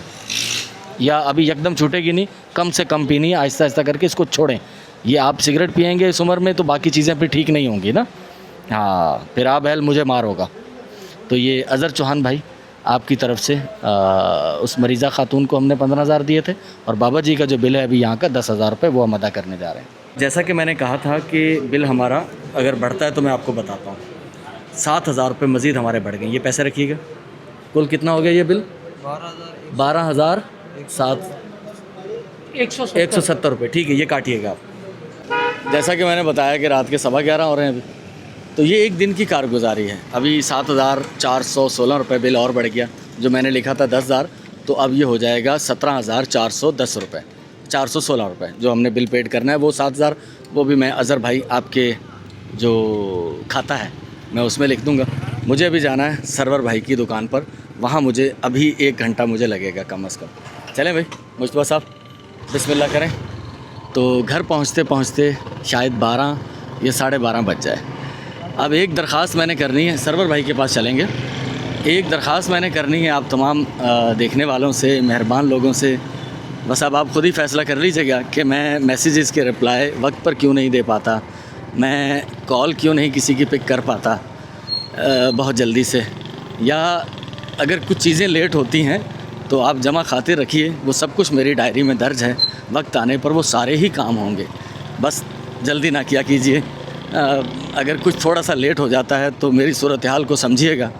या अभी एकदम छूटेगी नहीं, कम से कम पीनी है, आहिस्ता आहिस्ता करके इसको छोड़ें। ये आप सिगरेट पिएंगे इस उम्र में तो बाकी चीज़ें फिर ठीक नहीं होंगी ना, हाँ, फिर आप बहल मुझे मार होगा। तो ये अज़हर चौहान भाई आपकी तरफ से उस मरीज़ा खातून को हमने 15,000 दिए थे, और बाबा जी का जो बिल है अभी यहाँ का 10,000 रुपये वो हम अदा करने जा रहे हैं। जैसा कि मैंने कहा था कि बिल हमारा अगर बढ़ता है तो मैं आपको बताता हूँ, 7,000 रुपये मज़ीद हमारे बढ़ गए, ये पैसे रखिएगा। कुल कितना हो गया ये बिल? 1,70 रुपये, ठीक है, ये काटिएगा आप। जैसा कि मैंने बताया कि रात के 11:15 हो रहे हैं अभी, तो ये एक दिन की कारगुजारी है। अभी 7,416 रुपये बिल और बढ़ गया, जो मैंने लिखा था 10,000, तो अब ये हो जाएगा 17,410 रुपये, 416 रुपये जो हमने बिल पेड करना है। वो 7,000 वो भी मैं अज़हर भाई आपके जो खाता है मैं उसमें लिख दूँगा। मुझे अभी जाना है सरवर भाई की दुकान पर, वहाँ मुझे अभी 1 घंटा मुझे लगेगा कम अज़ कम। चलें भाई मुस्तफ़ा साहब, बिस्मिल्लाह करें। तो घर पहुँचते पहुँचते शायद 12 या 12:30 बज जाए। अब एक दरख्वास्त मैंने करनी है, सरवर भाई के पास चलेंगे। एक दरख्वास्त मैंने करनी है आप तमाम देखने वालों से, मेहरबान लोगों से, बस अब आप ख़ुद ही फ़ैसला कर लीजिएगा कि मैं मैसेजेस के रिप्लाई वक्त पर क्यों नहीं दे पाता, मैं कॉल क्यों नहीं किसी की पिक कर पाता बहुत जल्दी से, या अगर कुछ चीज़ें लेट होती हैं तो आप जमा खातिर रखिए, वो सब कुछ मेरी डायरी में दर्ज है, वक्त आने पर वो सारे ही काम होंगे, बस जल्दी ना किया कीजिए। अगर कुछ थोड़ा सा लेट हो जाता है तो मेरी सूरत हाल को समझिएगा,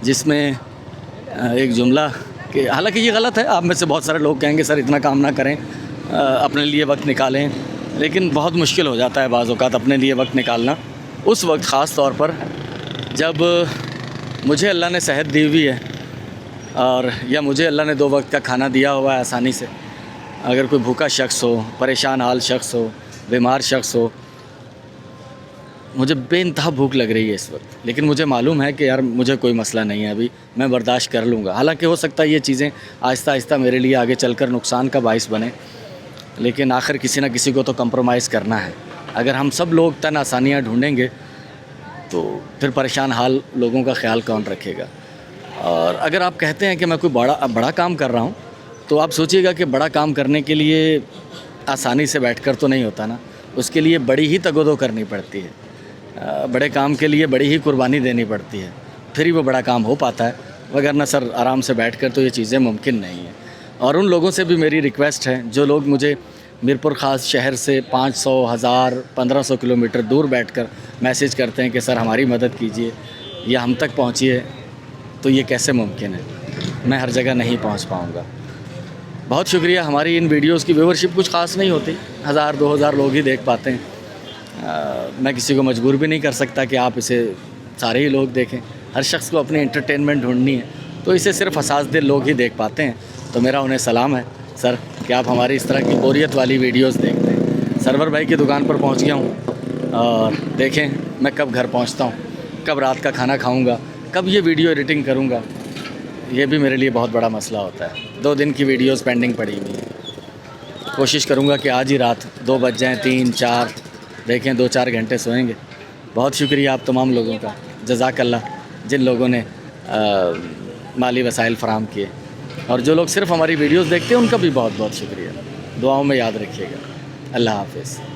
जिसमें एक जुमला कि हालांकि ये गलत है, आप में से बहुत सारे लोग कहेंगे सर इतना काम ना करें, अपने लिए वक्त निकालें, लेकिन बहुत मुश्किल हो जाता है बाज़ औक़ात अपने लिए वक्त निकालना, उस वक्त ख़ास तौर पर जब मुझे अल्लाह ने सेहत दी हुई है और या मुझे अल्लाह ने 2 वक्त का खाना दिया हुआ है आसानी से। अगर कोई भूखा शख्स हो, परेशान हाल शख्स हो, बीमार शख्स हो, मुझे बेइंतहा भूख लग रही है इस वक्त, लेकिन मुझे मालूम है कि यार मुझे कोई मसला नहीं है, अभी मैं बर्दाश्त कर लूँगा। हालांकि हो सकता है ये चीज़ें आहिस्ता आहिस्ता मेरे लिए आगे चलकर नुकसान का बाइस बने, लेकिन आखिर किसी न किसी को तो कंप्रोमाइज़ करना है। अगर हम सब लोग तन आसानियाँ ढूँढेंगे तो फिर परेशान हाल लोगों का ख्याल कौन रखेगा। और अगर आप कहते हैं कि मैं कोई बड़ा काम कर रहा हूँ, तो आप सोचिएगा कि बड़ा काम करने के लिए आसानी से बैठकर तो नहीं होता ना, उसके लिए बड़ी ही तगोदो करनी पड़ती है, बड़े काम के लिए बड़ी ही कुर्बानी देनी पड़ती है, फिर ही वो बड़ा काम हो पाता है, वगरना सर आराम से बैठकर तो ये चीज़ें मुमकिन नहीं हैं। और उन लोगों से भी मेरी रिक्वेस्ट है जो लोग मुझे मीरपुर ख़ास शहर से 500, 1000, 1500 किलोमीटर दूर बैठकर मैसेज करते हैं कि सर हमारी मदद कीजिए या हम तक पहुँचिए, तो ये कैसे मुमकिन है? मैं हर जगह नहीं पहुँच पाऊँगा। बहुत शुक्रिया। हमारी इन वीडियोज़ की व्यूवरशिप कुछ ख़ास नहीं होती, 1000, 2000 लोग ही देख पाते हैं। मैं किसी को मजबूर भी नहीं कर सकता कि आप इसे सारे ही लोग देखें। हर शख्स को अपनी एंटरटेनमेंट ढूंढनी है, तो इसे सिर्फ हसासदिल लोग ही देख पाते हैं। तो मेरा उन्हें सलाम है सर कि आप हमारी इस तरह की बोरियत वाली वीडियोस देखते हैं। सरवर भाई की दुकान पर पहुंच गया हूं और देखें मैं कब घर पहुंचता हूं, कब रात का खाना खाऊंगा, कब ये वीडियो एडिटिंग करूंगा। ये भी मेरे लिए बहुत बड़ा मसला होता है। 2 दिन की वीडियोस पेंडिंग पड़ी हुई हैं। कोशिश करूंगा कि आज ही रात 2 बज जाएँ, 3, 4 देखें 2-4 घंटे सोएंगे। बहुत शुक्रिया आप तमाम लोगों का, जज़ाकल्लाह, जिन लोगों ने माली वसाइल फ़राहम किए, और जो लोग सिर्फ हमारी वीडियोस देखते हैं उनका भी बहुत बहुत शुक्रिया। दुआओं में याद रखिएगा। अल्लाह हाफ़िज़।